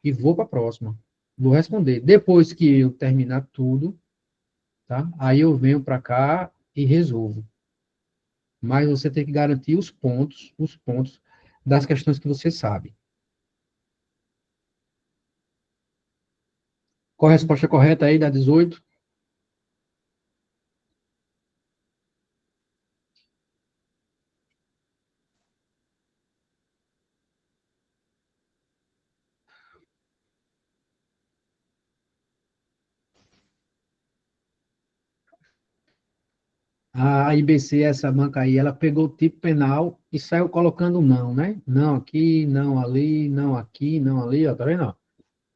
Speaker 1: e vou para a próxima. Vou responder. Depois que eu terminar tudo, tá? Aí eu venho para cá e resolvo. Mas você tem que garantir os pontos das questões que você sabe. Qual a resposta correta aí da 18? A IBC, essa banca aí, ela pegou o tipo penal e saiu colocando não, né? Não aqui, não ali, não aqui, não ali, ó, tá vendo? Ó?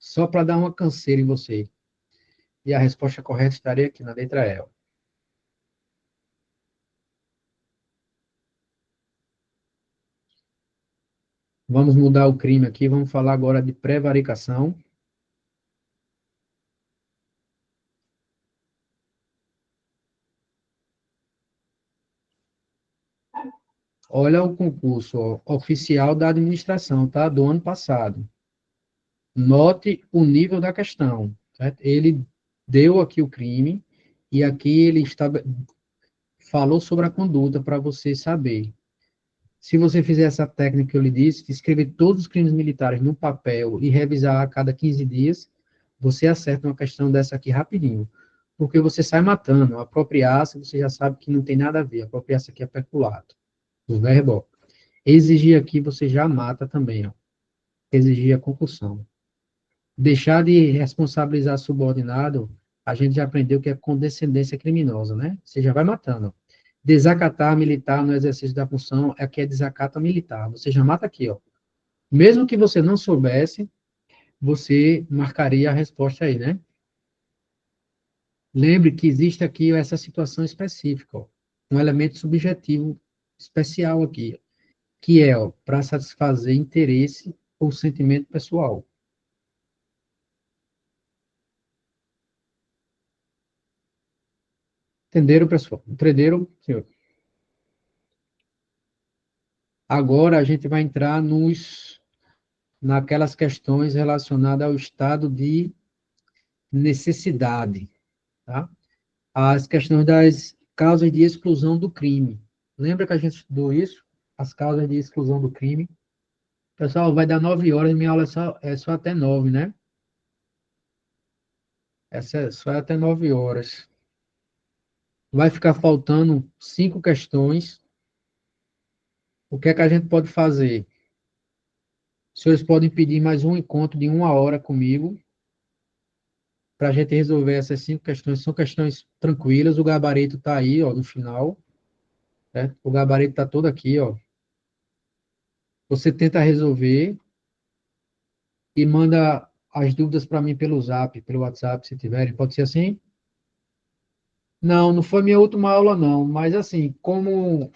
Speaker 1: Só para dar uma canseira em você. E a resposta correta estaria aqui na letra E. Ó. Vamos mudar o crime aqui, vamos falar agora de prevaricação. Olha o concurso ó, oficial da administração, tá? Do ano passado. Note o nível da questão, certo? Ele deu aqui o crime, e aqui ele falou sobre a conduta para você saber. Se você fizer essa técnica que eu lhe disse, de escrever todos os crimes militares no papel e revisar a cada 15 dias, você acerta uma questão dessa aqui rapidinho. Porque você sai matando. Apropriar-se, você já sabe que não tem nada a ver. Apropriar-se aqui é peculato. O verbo, ó. Exigir aqui, você já mata também, ó. Exigir a concussão. Deixar de responsabilizar subordinado, a gente já aprendeu que é condescendência criminosa, né? Você já vai matando. Desacatar militar no exercício da função é que é desacata militar. Você já mata aqui, ó. Mesmo que você não soubesse, você marcaria a resposta aí, né? Lembre que existe aqui essa situação específica, ó, um elemento subjetivo especial aqui, que é para satisfazer interesse ou sentimento pessoal. Entenderam, pessoal? Entenderam, senhor? Agora a gente vai entrar naquelas questões relacionadas ao estado de necessidade, tá? As questões das causas de exclusão do crime. Lembra que a gente estudou isso? As causas de exclusão do crime. Pessoal, vai dar 9 horas, minha aula é só até 9, né? Essa é só até 9 horas. Vai ficar faltando 5 questões. O que é que a gente pode fazer? Os senhores podem pedir mais um encontro de 1 hora comigo, para a gente resolver essas 5 questões. São questões tranquilas, o gabarito está aí, ó, no final. Certo? O gabarito está todo aqui, ó. Você tenta resolver e manda as dúvidas para mim pelo Zap, pelo WhatsApp, se tiverem. Pode ser assim? Não, não foi minha última aula, não. Mas, assim, como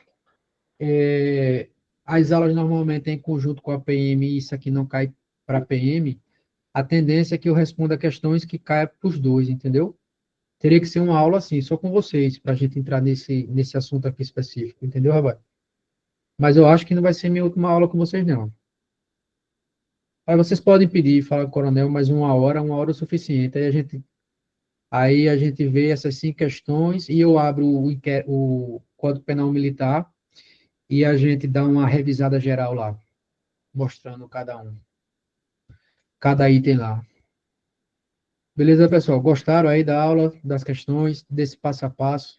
Speaker 1: as aulas normalmente em conjunto com a PM e isso aqui não cai para a PM, a tendência é que eu responda questões que caem para os dois, entendeu? Teria que ser uma aula assim, só com vocês, para a gente entrar nesse assunto aqui específico, entendeu, rapaz? Mas eu acho que não vai ser minha última aula com vocês, não. Aí vocês podem pedir, falar com o coronel, mais 1 hora é o suficiente. Aí a gente vê essas 5 questões e eu abro o Código Penal Militar e a gente dá uma revisada geral lá, mostrando cada item lá. Beleza, pessoal? Gostaram aí da aula, das questões, desse passo a passo?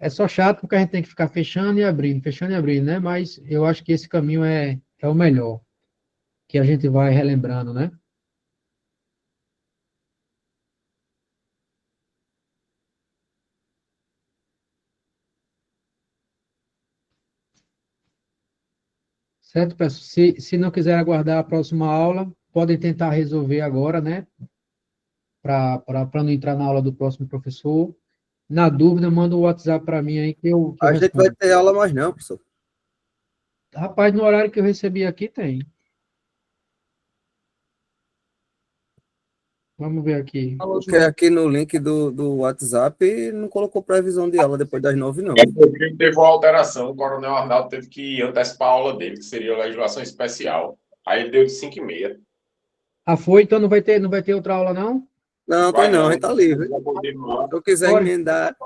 Speaker 1: É só chato porque a gente tem que ficar fechando e abrindo, né? Mas eu acho que esse caminho é o melhor, que a gente vai relembrando, né? Certo, pessoal? Se não quiser aguardar a próxima aula, podem tentar resolver agora, né? Para não entrar na aula do próximo professor. Na dúvida, manda o WhatsApp para mim aí que eu
Speaker 4: A gente vai
Speaker 1: respondo.
Speaker 4: ter aula mais não, professor.
Speaker 1: Rapaz, no horário que eu recebi aqui, tem. Vamos ver aqui.
Speaker 4: Porque aqui no link do WhatsApp não colocou previsão de aula depois das 9, não.
Speaker 8: Teve uma alteração, o coronel Arnaldo teve que antecipar a aula dele, que seria a legislação especial. Aí ele deu de 5h30.
Speaker 1: Ah, foi? Então não vai ter outra aula, não?
Speaker 4: Não, tem não, a gente tá livre. Se eu quiser
Speaker 1: Bora.
Speaker 4: emendar.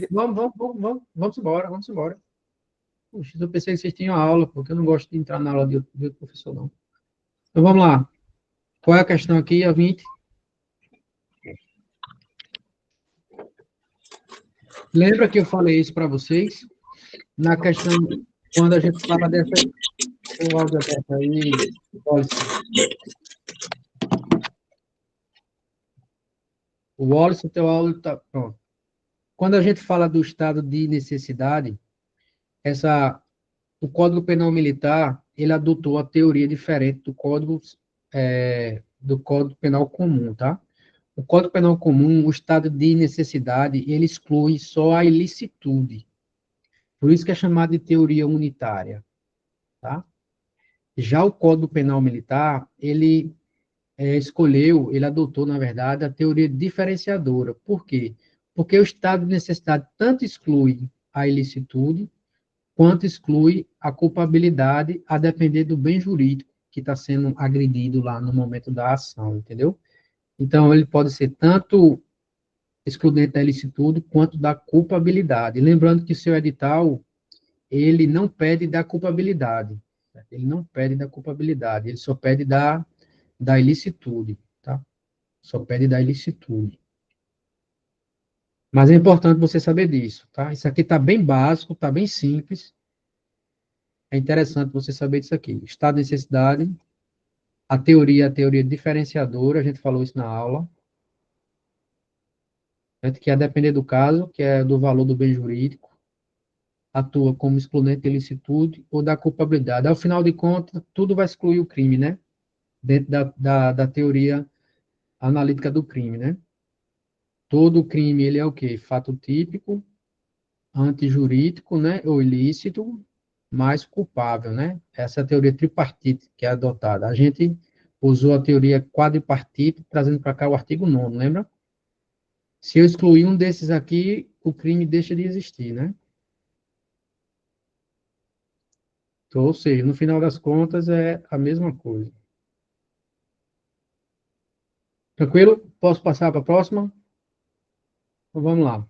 Speaker 1: Vamos embora. Puxa, eu pensei que vocês tinham aula, porque eu não gosto de entrar na aula de outro professor, não. Então vamos lá. Qual é a questão aqui, a 20? Lembra que eu falei isso para vocês? Na questão, quando a gente fala dessa... O áudio aberto aí, Wallace, o teu áudio está pronto. Quando a gente fala do estado de necessidade, o Código Penal Militar, ele adotou a teoria diferente do Código Penal Comum, tá? O Código Penal Comum, o estado de necessidade, ele exclui só a ilicitude. Por isso que é chamado de teoria unitária, tá? Já o Código Penal Militar, ele adotou, na verdade, a teoria diferenciadora. Por quê? Porque o estado de necessidade tanto exclui a ilicitude, quanto exclui a culpabilidade, a depender do bem jurídico que está sendo agredido lá no momento da ação, entendeu? Então, ele pode ser tanto excludente da ilicitude quanto da culpabilidade. Lembrando que o seu edital, ele não pede da culpabilidade, ele não pede da culpabilidade, ele só pede da ilicitude, tá? Só pede da ilicitude. Mas é importante você saber disso, tá? Isso aqui está bem básico, está bem simples. É interessante você saber disso aqui. Estado de necessidade, a teoria diferenciadora, a gente falou isso na aula, que é depender do caso, que é do valor do bem jurídico, atua como excludente de ilicitude ou da culpabilidade. Ao final de contas, tudo vai excluir o crime, né? Dentro da teoria analítica do crime, né? Todo crime, ele é o quê? Fato típico, antijurídico, né? Ou ilícito, mais culpável, né? Essa é a teoria tripartite que é adotada. A gente usou a teoria quadripartite, trazendo para cá o artigo 9º, lembra? Se eu excluir um desses aqui, o crime deixa de existir, né? Então, ou seja, no final das contas, é a mesma coisa. Tranquilo? Posso passar para a próxima? Então, vamos lá.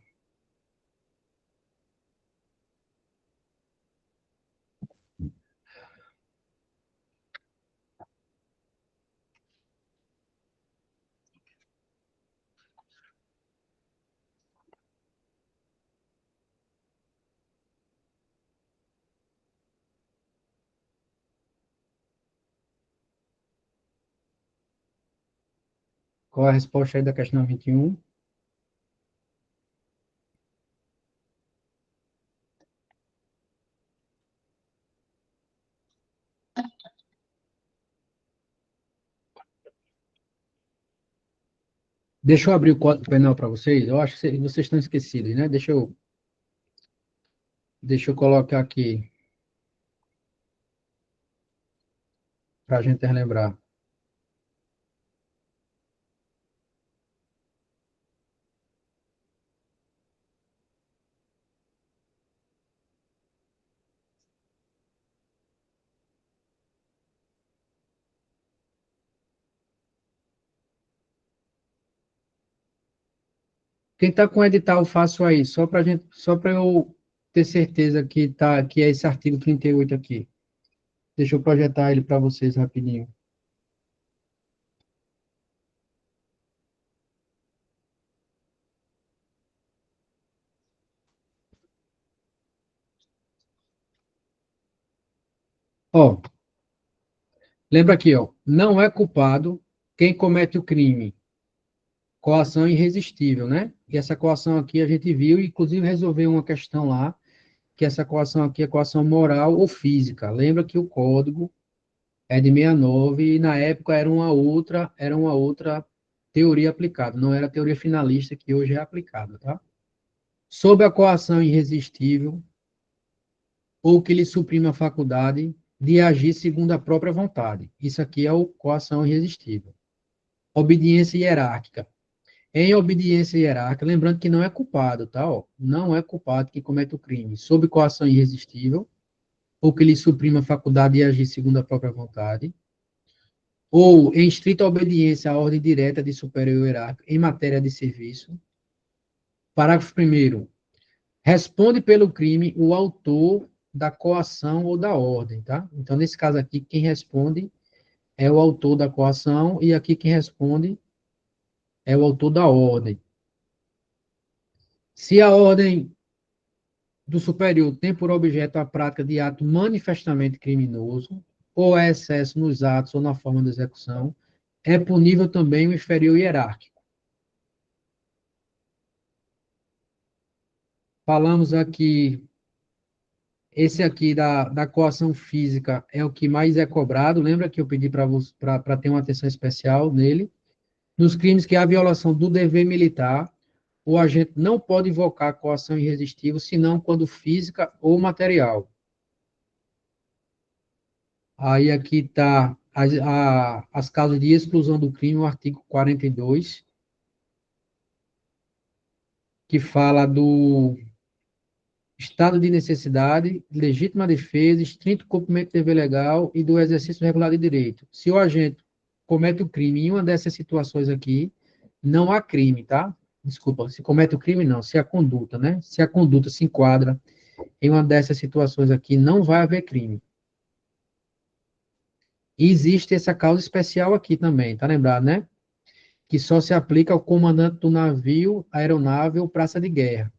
Speaker 1: Qual é a resposta aí da questão 21? Deixa eu abrir o Código Penal para vocês. Eu acho que vocês estão esquecidos, né? Deixa eu colocar aqui para a gente relembrar. Quem está com o edital, faço aí, só para eu ter certeza que é esse artigo 38 aqui. Deixa eu projetar ele para vocês rapidinho. Ó, lembra aqui, ó, não é culpado quem comete o crime. Coação irresistível, né? E essa coação aqui a gente viu, inclusive resolveu uma questão lá, que essa coação aqui é coação moral ou física. Lembra que o código é de 69 e na época era uma outra teoria aplicada, não era a teoria finalista que hoje é aplicada, tá? Sob a coação irresistível ou que lhe suprime a faculdade de agir segundo a própria vontade. Isso aqui é o coação irresistível. Obediência hierárquica. Em obediência hierárquica, lembrando que não é culpado, tá? Ó, não é culpado que comete o crime sob coação irresistível ou que lhe suprime a faculdade de agir segundo a própria vontade, ou em estrita obediência à ordem direta de superior hierárquico em matéria de serviço. Parágrafo 1º. Responde pelo crime o autor da coação ou da ordem, tá? Então, nesse caso aqui, quem responde é o autor da coação e aqui quem responde é o autor da ordem. Se a ordem do superior tem por objeto a prática de ato manifestamente criminoso, ou é excesso nos atos ou na forma de execução, é punível também o inferior hierárquico. Falamos aqui, esse aqui da coação física é o que mais é cobrado, lembra que eu pedi para ter uma atenção especial nele? Nos crimes que há violação do dever militar, o agente não pode invocar coação irresistível, senão quando física ou material. Aí aqui está as causas de exclusão do crime, o artigo 42, que fala estado de necessidade, legítima defesa, estrito cumprimento do dever legal e do exercício regular de direito. Se o agente comete o crime em uma dessas situações aqui, não há crime, tá? Desculpa, se comete o crime, não, se a conduta, né? Se a conduta se enquadra em uma dessas situações aqui, não vai haver crime. E existe essa causa especial aqui também, tá lembrado, né? Que só se aplica ao comandante do navio, aeronave ou praça de guerra,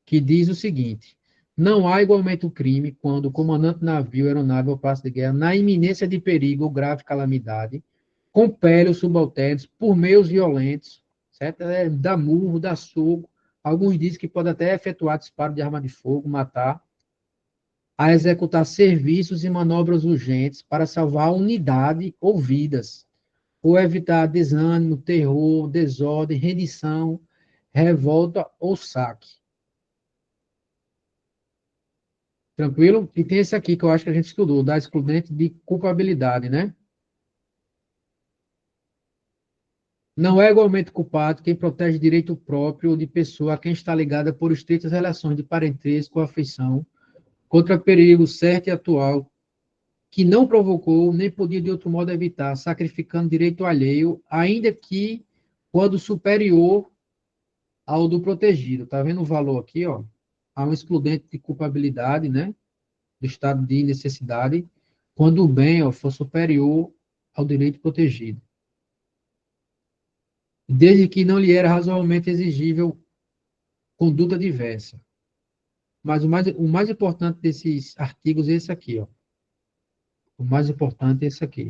Speaker 1: que diz o seguinte: não há igualmente o crime quando o comandante do navio, aeronave ou praça de guerra, na iminência de perigo ou grave calamidade, compele os subalternos por meios violentos, certo? Dá murro, dá soco, alguns dizem que pode até efetuar disparo de arma de fogo, matar, a executar serviços e manobras urgentes para salvar a unidade ou vidas, ou evitar desânimo, terror, desordem, rendição, revolta ou saque. Tranquilo? E tem esse aqui que eu acho que a gente estudou, da excludente de culpabilidade, né? Não é igualmente culpado quem protege direito próprio ou de pessoa a quem está ligada por estreitas relações de parentesco ou afeição, contra perigo certo e atual, que não provocou, nem podia de outro modo evitar, sacrificando direito alheio, ainda que quando superior ao do protegido. Tá vendo o valor aqui, ó? Há um excludente de culpabilidade, né? Do estado de necessidade, quando o bem, ó, for superior ao direito protegido. Desde que não lhe era razoavelmente exigível conduta diversa. Mas o mais importante desses artigos é esse aqui, ó. O mais importante é esse aqui.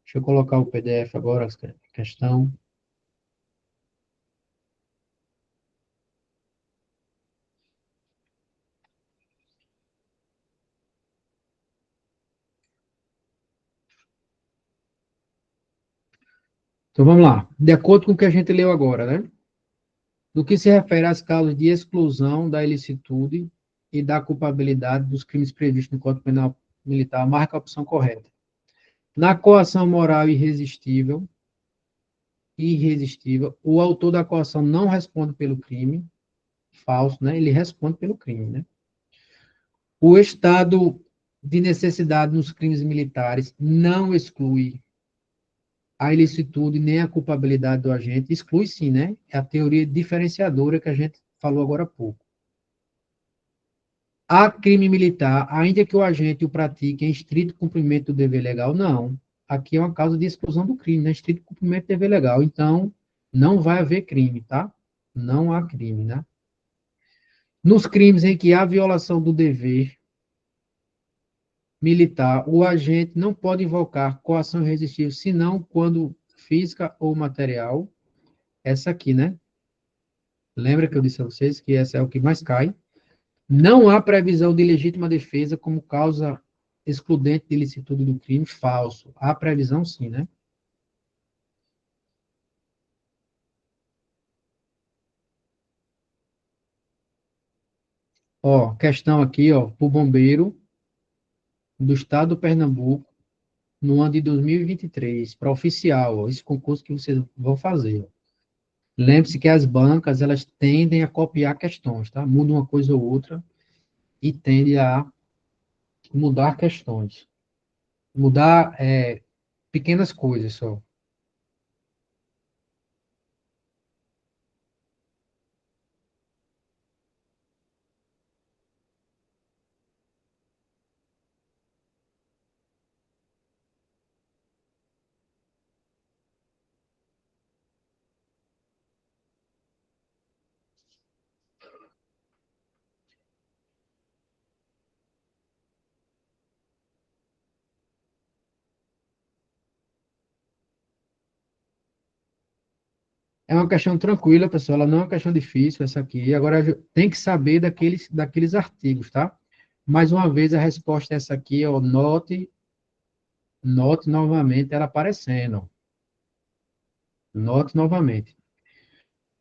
Speaker 1: Deixa eu colocar o PDF agora, a questão. Então vamos lá. De acordo com o que a gente leu agora, né? No que se refere às causas de exclusão da ilicitude e da culpabilidade dos crimes previstos no Código Penal Militar, marca a opção correta. Na coação moral irresistível, o autor da coação não responde pelo crime, falso, né? Ele responde pelo crime, né? O estado de necessidade nos crimes militares não exclui a ilicitude nem a culpabilidade do agente, exclui sim, né? É a teoria diferenciadora que a gente falou agora há pouco. Há crime militar, ainda que o agente o pratique em estrito cumprimento do dever legal? Não. Aqui é uma causa de exclusão do crime, né? Estrito cumprimento do dever legal. Então, não vai haver crime, tá? Não há crime, né? Nos crimes em que há violação do dever militar, o agente não pode invocar coação irresistível, senão quando física ou material. Essa aqui, né? Lembra que eu disse a vocês que essa é o que mais cai. Não há previsão de legítima defesa como causa excludente de ilicitude do crime, falso. Há previsão sim, né? Ó, questão aqui, ó, para o bombeiro do estado do Pernambuco, no ano de 2023, para oficial, ó, esse concurso que vocês vão fazer. Ó. Lembre-se que as bancas, elas tendem a copiar questões, tá? Muda uma coisa ou outra e tende a mudar questões. Mudar pequenas coisas só. É uma questão tranquila, pessoal, ela não é uma questão difícil, essa aqui. Agora, tem que saber daqueles artigos, tá? Mais uma vez, a resposta é essa aqui, ó, note novamente ela aparecendo. Note novamente.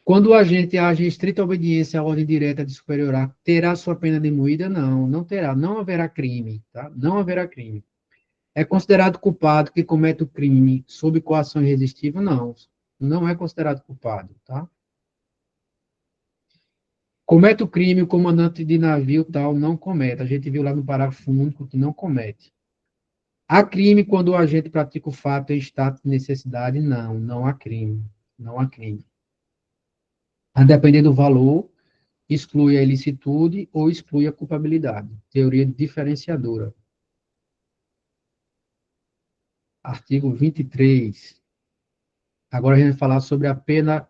Speaker 1: Quando o agente age em estrita obediência à ordem direta de superior A, terá sua pena diminuída? Não, não terá. Não haverá crime, tá? Não haverá crime. É considerado culpado que comete o crime sob coação irresistível? Não. Não é considerado culpado, tá? Comete o crime, o comandante de navio tal não comete. A gente viu lá no parágrafo único que não comete. Há crime quando o agente pratica o fato em estado de necessidade? Não, não há crime. Não há crime. A depender do valor, exclui a ilicitude ou exclui a culpabilidade. Teoria diferenciadora. Artigo 23. Agora a gente vai falar sobre a pena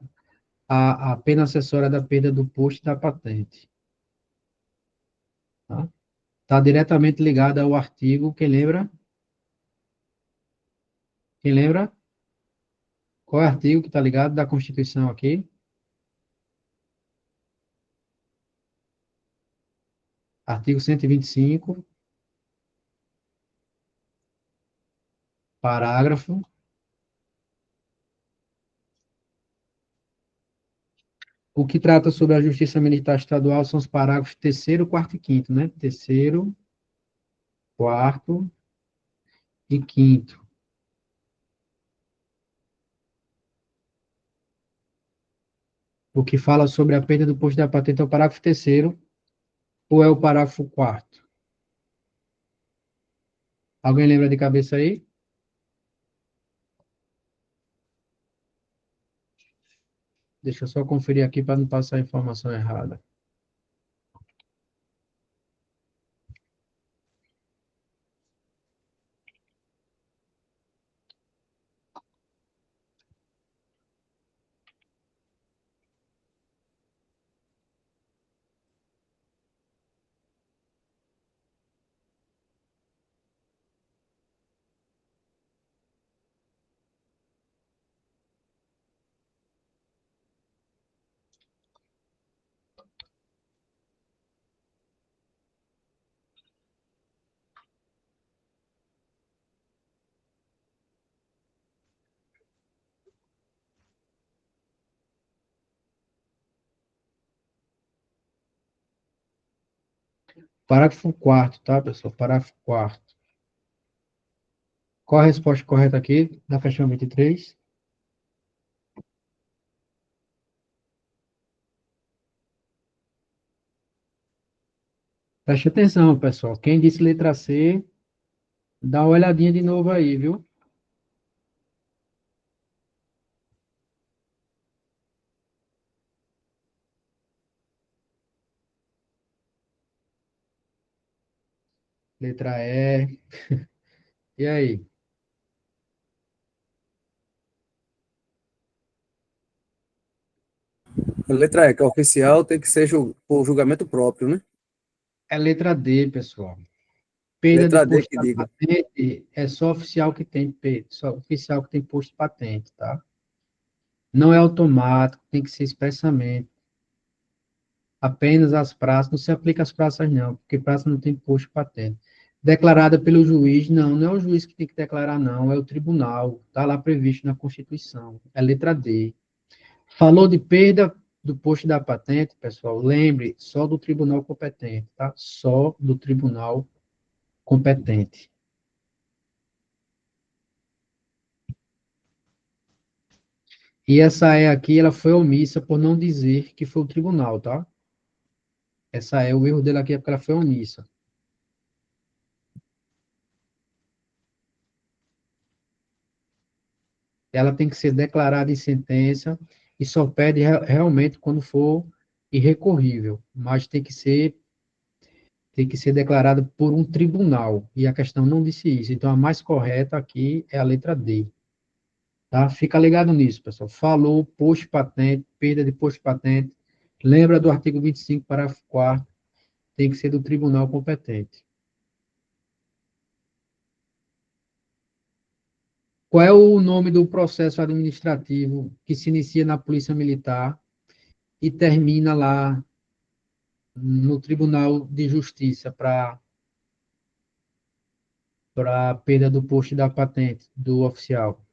Speaker 1: acessória da perda do posto e da patente. Tá? Está diretamente ligada ao artigo, quem lembra? Quem lembra? Qual é o artigo que está ligado da Constituição aqui? Artigo 125, parágrafo. O que trata sobre a Justiça Militar Estadual são os parágrafos 3º, 4º e 5º, né? 3º, 4º e 5º. O que fala sobre a perda do posto da patente é o parágrafo 3º ou é o parágrafo 4º? Alguém lembra de cabeça aí? Deixa eu só conferir aqui para não passar a informação errada. Parágrafo 4º, tá, pessoal? Parágrafo 4º. Qual a resposta correta aqui da questão 23? Preste atenção, pessoal. Quem disse letra C, dá uma olhadinha de novo aí, viu? Letra E. E aí?
Speaker 4: A letra E, que é oficial, tem que ser por julgamento próprio, né?
Speaker 1: É letra D, pessoal. Perda
Speaker 4: Letra
Speaker 1: de
Speaker 4: D
Speaker 1: posto
Speaker 4: que
Speaker 1: da
Speaker 4: diga.
Speaker 1: patente é só oficial que tem só oficial que tem posto de patente, tá? Não é automático, tem que ser expressamente. Apenas as praças, não se aplica às praças não, porque praça não tem posto de patente. Declarada pelo juiz, não, não é o juiz que tem que declarar, não, é o tribunal, está lá previsto na Constituição, é letra D. Falou de perda do posto da patente, pessoal, lembre, só do tribunal competente, tá? Só do tribunal competente. E essa é aqui, ela foi omissa por não dizer que foi o tribunal, tá? Essa é, o erro dela aqui é porque ela foi omissa. Ela tem que ser declarada em sentença e só perde realmente quando for irrecorrível, mas tem que ser declarada por um tribunal, e a questão não disse isso. Então, a mais correta aqui é a letra D. Tá? Fica ligado nisso, pessoal. Falou, posto patente, perda de posto patente. Lembra do artigo 25, parágrafo 4º, tem que ser do tribunal competente. Qual é o nome do processo administrativo que se inicia na Polícia Militar e termina lá no Tribunal de Justiça para perda do posto e da patente do oficial?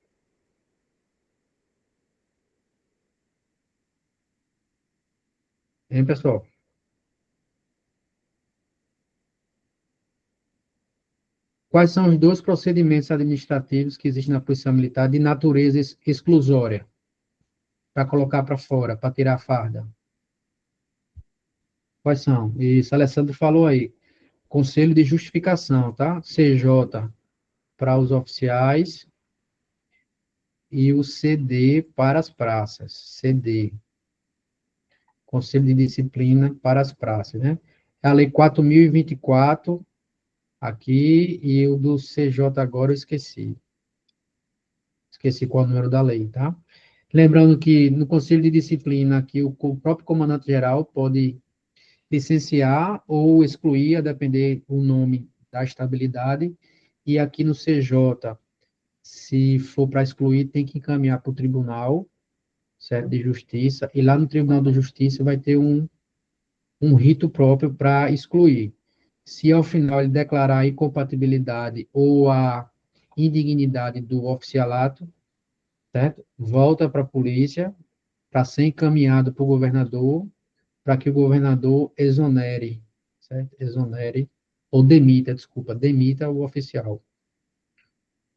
Speaker 1: Hein, pessoal? Quais são os dois procedimentos administrativos que existem na Polícia Militar de natureza exclusória? Para colocar para fora, para tirar a farda. Quais são? Isso, Alessandro falou aí. Conselho de justificação, tá? CJ para os oficiais e o CD para as praças. CD, Conselho de Disciplina para as praças, né? A Lei 4.024, aqui, e o do CJ agora eu esqueci. Esqueci qual é o número da lei, tá? Lembrando que no Conselho de Disciplina, aqui, o próprio comandante-geral pode licenciar ou excluir, a depender do nome da estabilidade, e aqui no CJ, se for para excluir, tem que encaminhar para o tribunal, certo, de justiça, e lá no Tribunal de Justiça vai ter um rito próprio para excluir. Se ao final ele declarar a incompatibilidade ou a indignidade do oficialato, certo? Volta para a polícia, para ser encaminhado para o governador, para que o governador exonere, certo? Exonere, ou demita, desculpa, demita o oficial.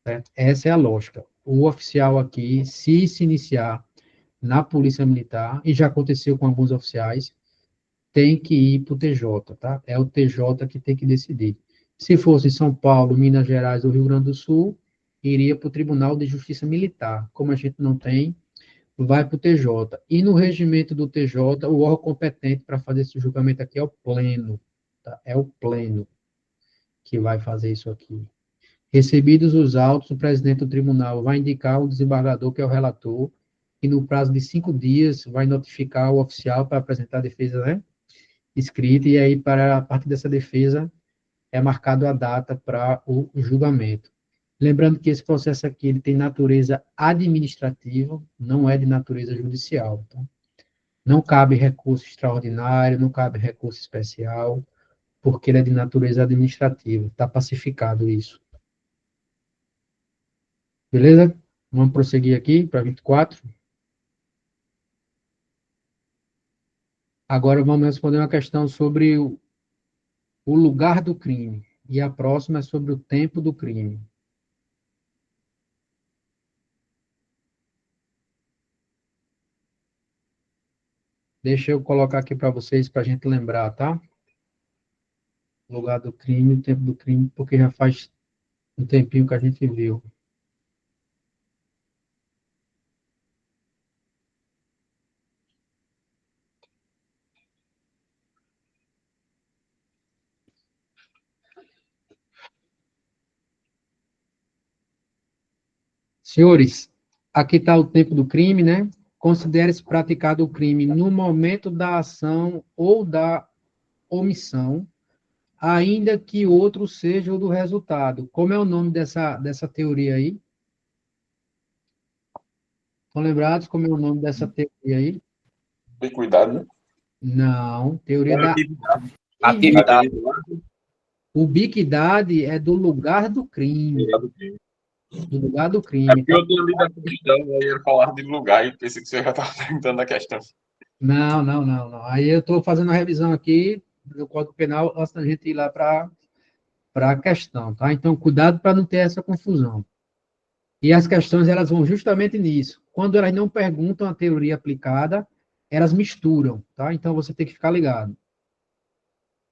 Speaker 1: Certo? Essa é a lógica. O oficial aqui, se iniciar na Polícia Militar, e já aconteceu com alguns oficiais, tem que ir para o TJ, tá? É o TJ que tem que decidir. Se fosse São Paulo, Minas Gerais ou Rio Grande do Sul, iria para o Tribunal de Justiça Militar. Como a gente não tem, vai para o TJ. E no regimento do TJ, o órgão competente para fazer esse julgamento aqui é o pleno, tá? É o pleno que vai fazer isso aqui. Recebidos os autos, o presidente do tribunal vai indicar o desembargador, que é o relator, e no prazo de 5 dias vai notificar o oficial para apresentar a defesa, né, escrita, e aí, para a partir dessa defesa, é marcado a data para o julgamento. Lembrando que esse processo aqui ele tem natureza administrativa, não é de natureza judicial. Tá? Não cabe recurso extraordinário, não cabe recurso especial, porque ele é de natureza administrativa. Está pacificado isso. Beleza? Vamos prosseguir aqui para 24. Agora vamos responder uma questão sobre o lugar do crime. E a próxima é sobre o tempo do crime. Deixa eu colocar aqui para vocês, para a gente lembrar, tá? O lugar do crime, o tempo do crime, porque já faz um tempinho que a gente viu. Senhores, aqui está o tempo do crime, né? Considere-se praticado o crime no momento da ação ou da omissão, ainda que outro seja o do resultado. Como é o nome dessa teoria aí? Estão lembrados como é o nome dessa teoria aí?
Speaker 8: Tem cuidado, né?
Speaker 1: Não, teoria da
Speaker 7: Atividade.
Speaker 1: ubiquidade é do lugar do crime. Do lugar do
Speaker 8: É
Speaker 1: crime.
Speaker 8: porque eu tinha lido a questão, aí ele falava de lugar e pensei que você já estava perguntando a questão.
Speaker 1: Não. Aí eu estou fazendo a revisão aqui do Código Penal antes da gente ir lá para a questão, tá? Então, cuidado para não ter essa confusão. E as questões, elas vão justamente nisso. Quando elas não perguntam a teoria aplicada, elas misturam, tá? Então, você tem que ficar ligado.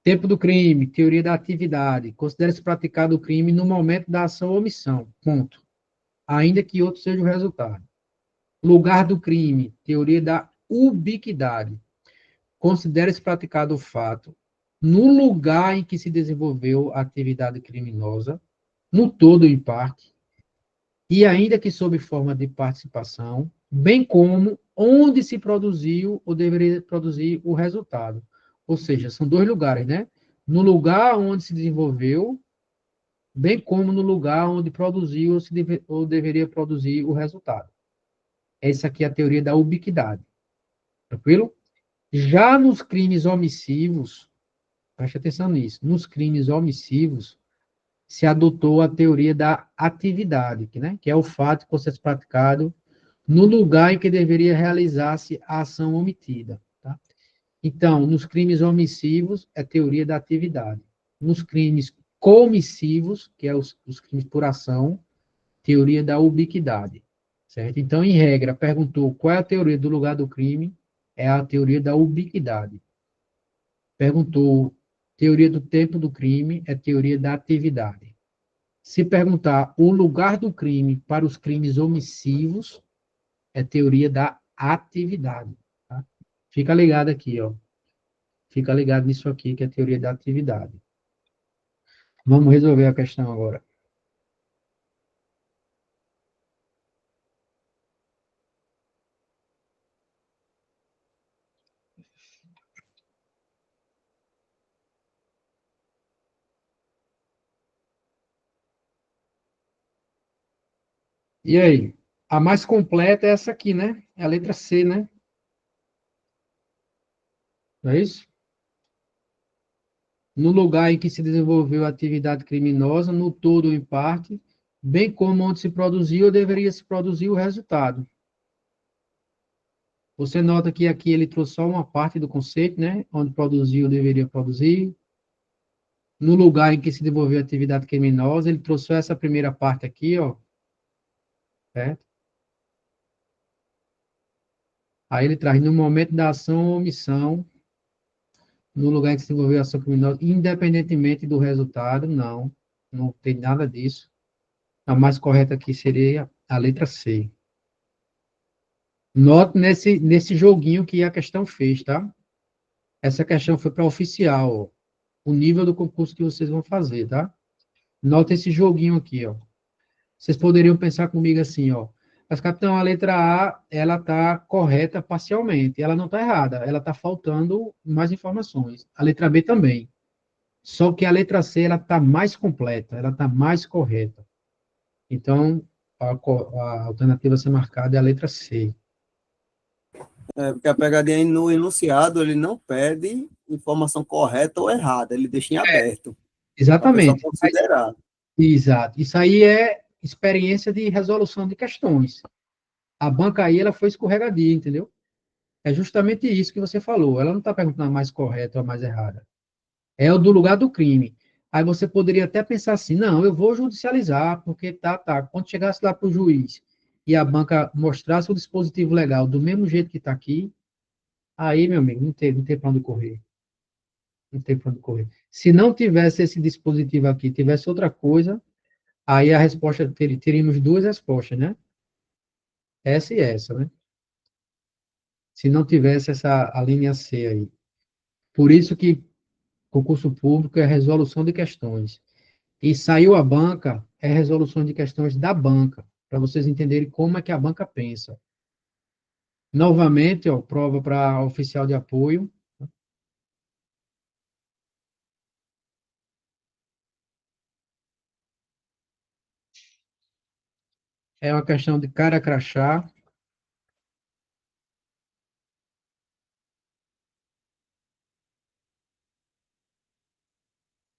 Speaker 1: Tempo do crime, teoria da atividade. Considera-se praticado o crime no momento da ação ou omissão, ponto. Ainda que outro seja o resultado. Lugar do crime, teoria da ubiquidade. Considera-se praticado o fato no lugar em que se desenvolveu a atividade criminosa, no todo ou em parte, e ainda que sob forma de participação, bem como onde se produziu ou deveria produzir o resultado. Ou seja, são dois lugares, né? No lugar onde se desenvolveu, bem como no lugar onde produziu ou deveria produzir o resultado. Essa aqui é a teoria da ubiquidade. Tranquilo? Já nos crimes omissivos, preste atenção nisso, nos crimes omissivos, se adotou a teoria da atividade, que é o fato que ser praticado no lugar em que deveria realizar-se a ação omitida. Tá? Então, nos crimes omissivos, é a teoria da atividade. Nos crimes comissivos, que é os crimes por ação, teoria da ubiquidade. Certo? Então, em regra, perguntou qual é a teoria do lugar do crime, é a teoria da ubiquidade. Perguntou, teoria do tempo do crime é teoria da atividade. Se perguntar o lugar do crime para os crimes omissivos, é teoria da atividade. Tá? Fica ligado aqui, ó. Fica ligado nisso aqui, que é teoria da atividade. Vamos resolver a questão agora. E aí? A mais completa é essa aqui, né? É a letra C, né? Não é isso? No lugar em que se desenvolveu a atividade criminosa, no todo ou em parte, bem como onde se produziu ou deveria se produzir o resultado. Você nota que aqui ele trouxe só uma parte do conceito, né? Onde produziu ou deveria produzir. No lugar em que se desenvolveu a atividade criminosa, ele trouxe só essa primeira parte aqui, ó. Certo? Aí ele traz no momento da ação ou omissão, no lugar em que se desenvolveu a ação criminosa, independentemente do resultado, não tem nada disso. A mais correta aqui seria a letra C. Note nesse joguinho que a questão fez, tá? Essa questão foi para oficial, ó, o nível do concurso que vocês vão fazer, tá? Note esse joguinho aqui, ó. Vocês poderiam pensar comigo assim, ó. Mas, capitão, a letra A, ela está correta parcialmente. Ela não está errada. Ela está faltando mais informações. A letra B também. Só que a letra C, ela está mais completa. Ela está mais correta. Então, a alternativa a ser marcada é a letra C.
Speaker 4: Porque a pegadinha no enunciado, ele não pede informação correta ou errada, ele deixa em aberto. Para a pessoa
Speaker 1: Exatamente.
Speaker 4: considerar.
Speaker 1: Exato. Isso aí é experiência de resolução de questões. A banca aí, ela foi escorregadia, entendeu? É justamente isso que você falou. Ela não está perguntando a mais correta ou a mais errada. É o do lugar do crime. Aí você poderia até pensar assim, não, eu vou judicializar, porque tá. Quando chegasse lá para o juiz e a banca mostrasse o dispositivo legal do mesmo jeito que está aqui, aí, meu amigo, não tem para onde correr. Não tem para onde correr. Se não tivesse esse dispositivo aqui, tivesse outra coisa, aí a resposta, teríamos duas respostas, né? Essa e essa, né? Se não tivesse a linha C aí. Por isso que concurso público é resolução de questões. E saiu a banca, é resolução de questões da banca, para vocês entenderem como é que a banca pensa. Novamente, ó, prova para oficial de apoio. É uma questão de cara crachá.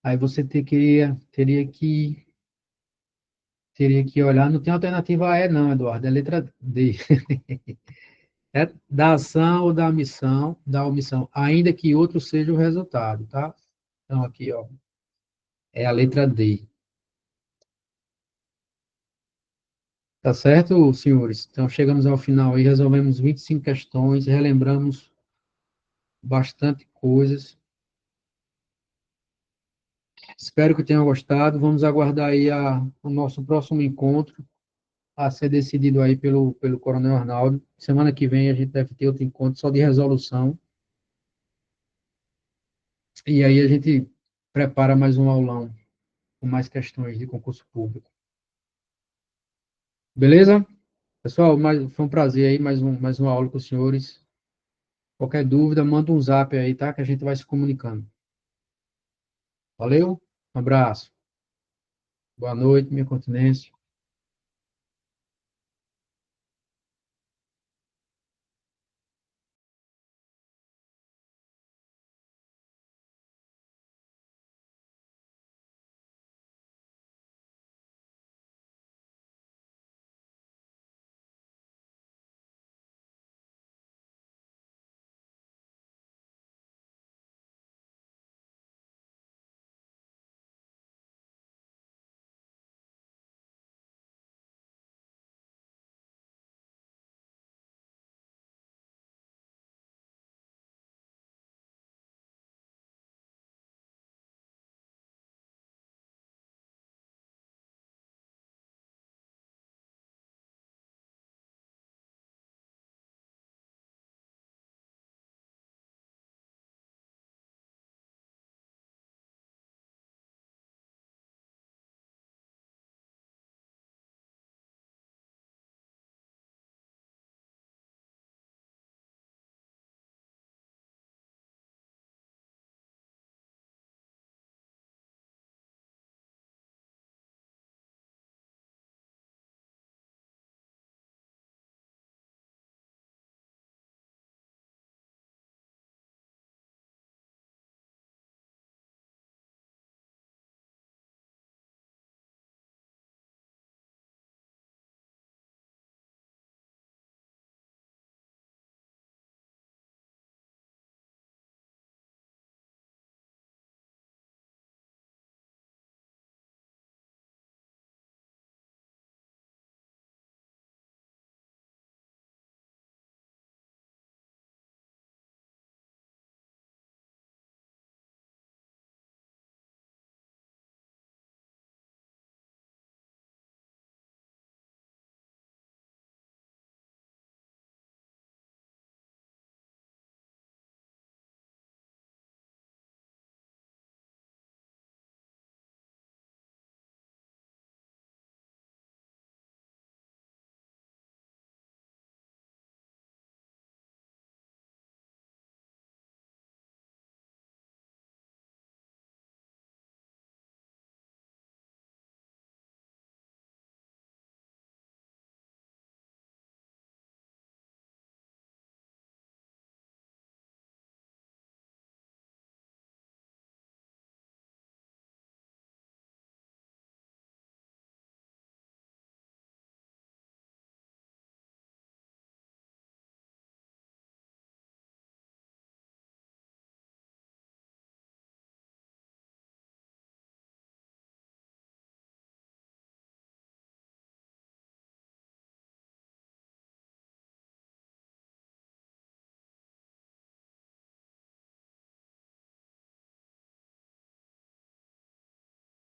Speaker 1: Aí você teria que olhar. Não tem alternativa E, não, Eduardo. É letra D. É da ação ou da omissão, ainda que outro seja o resultado, tá? Então, aqui, ó, é a letra D. Tá certo, senhores? Então, chegamos ao final e resolvemos 25 questões, relembramos bastante coisas. Espero que tenham gostado. Vamos aguardar aí o nosso próximo encontro, a ser decidido aí pelo Coronel Arnaldo. Semana que vem a gente deve ter outro encontro só de resolução. E aí a gente prepara mais um aulão com mais questões de concurso público. Beleza? Pessoal, foi um prazer aí, mais uma aula com os senhores. Qualquer dúvida, manda um zap aí, tá? Que a gente vai se comunicando. Valeu, um abraço. Boa noite, minha continência.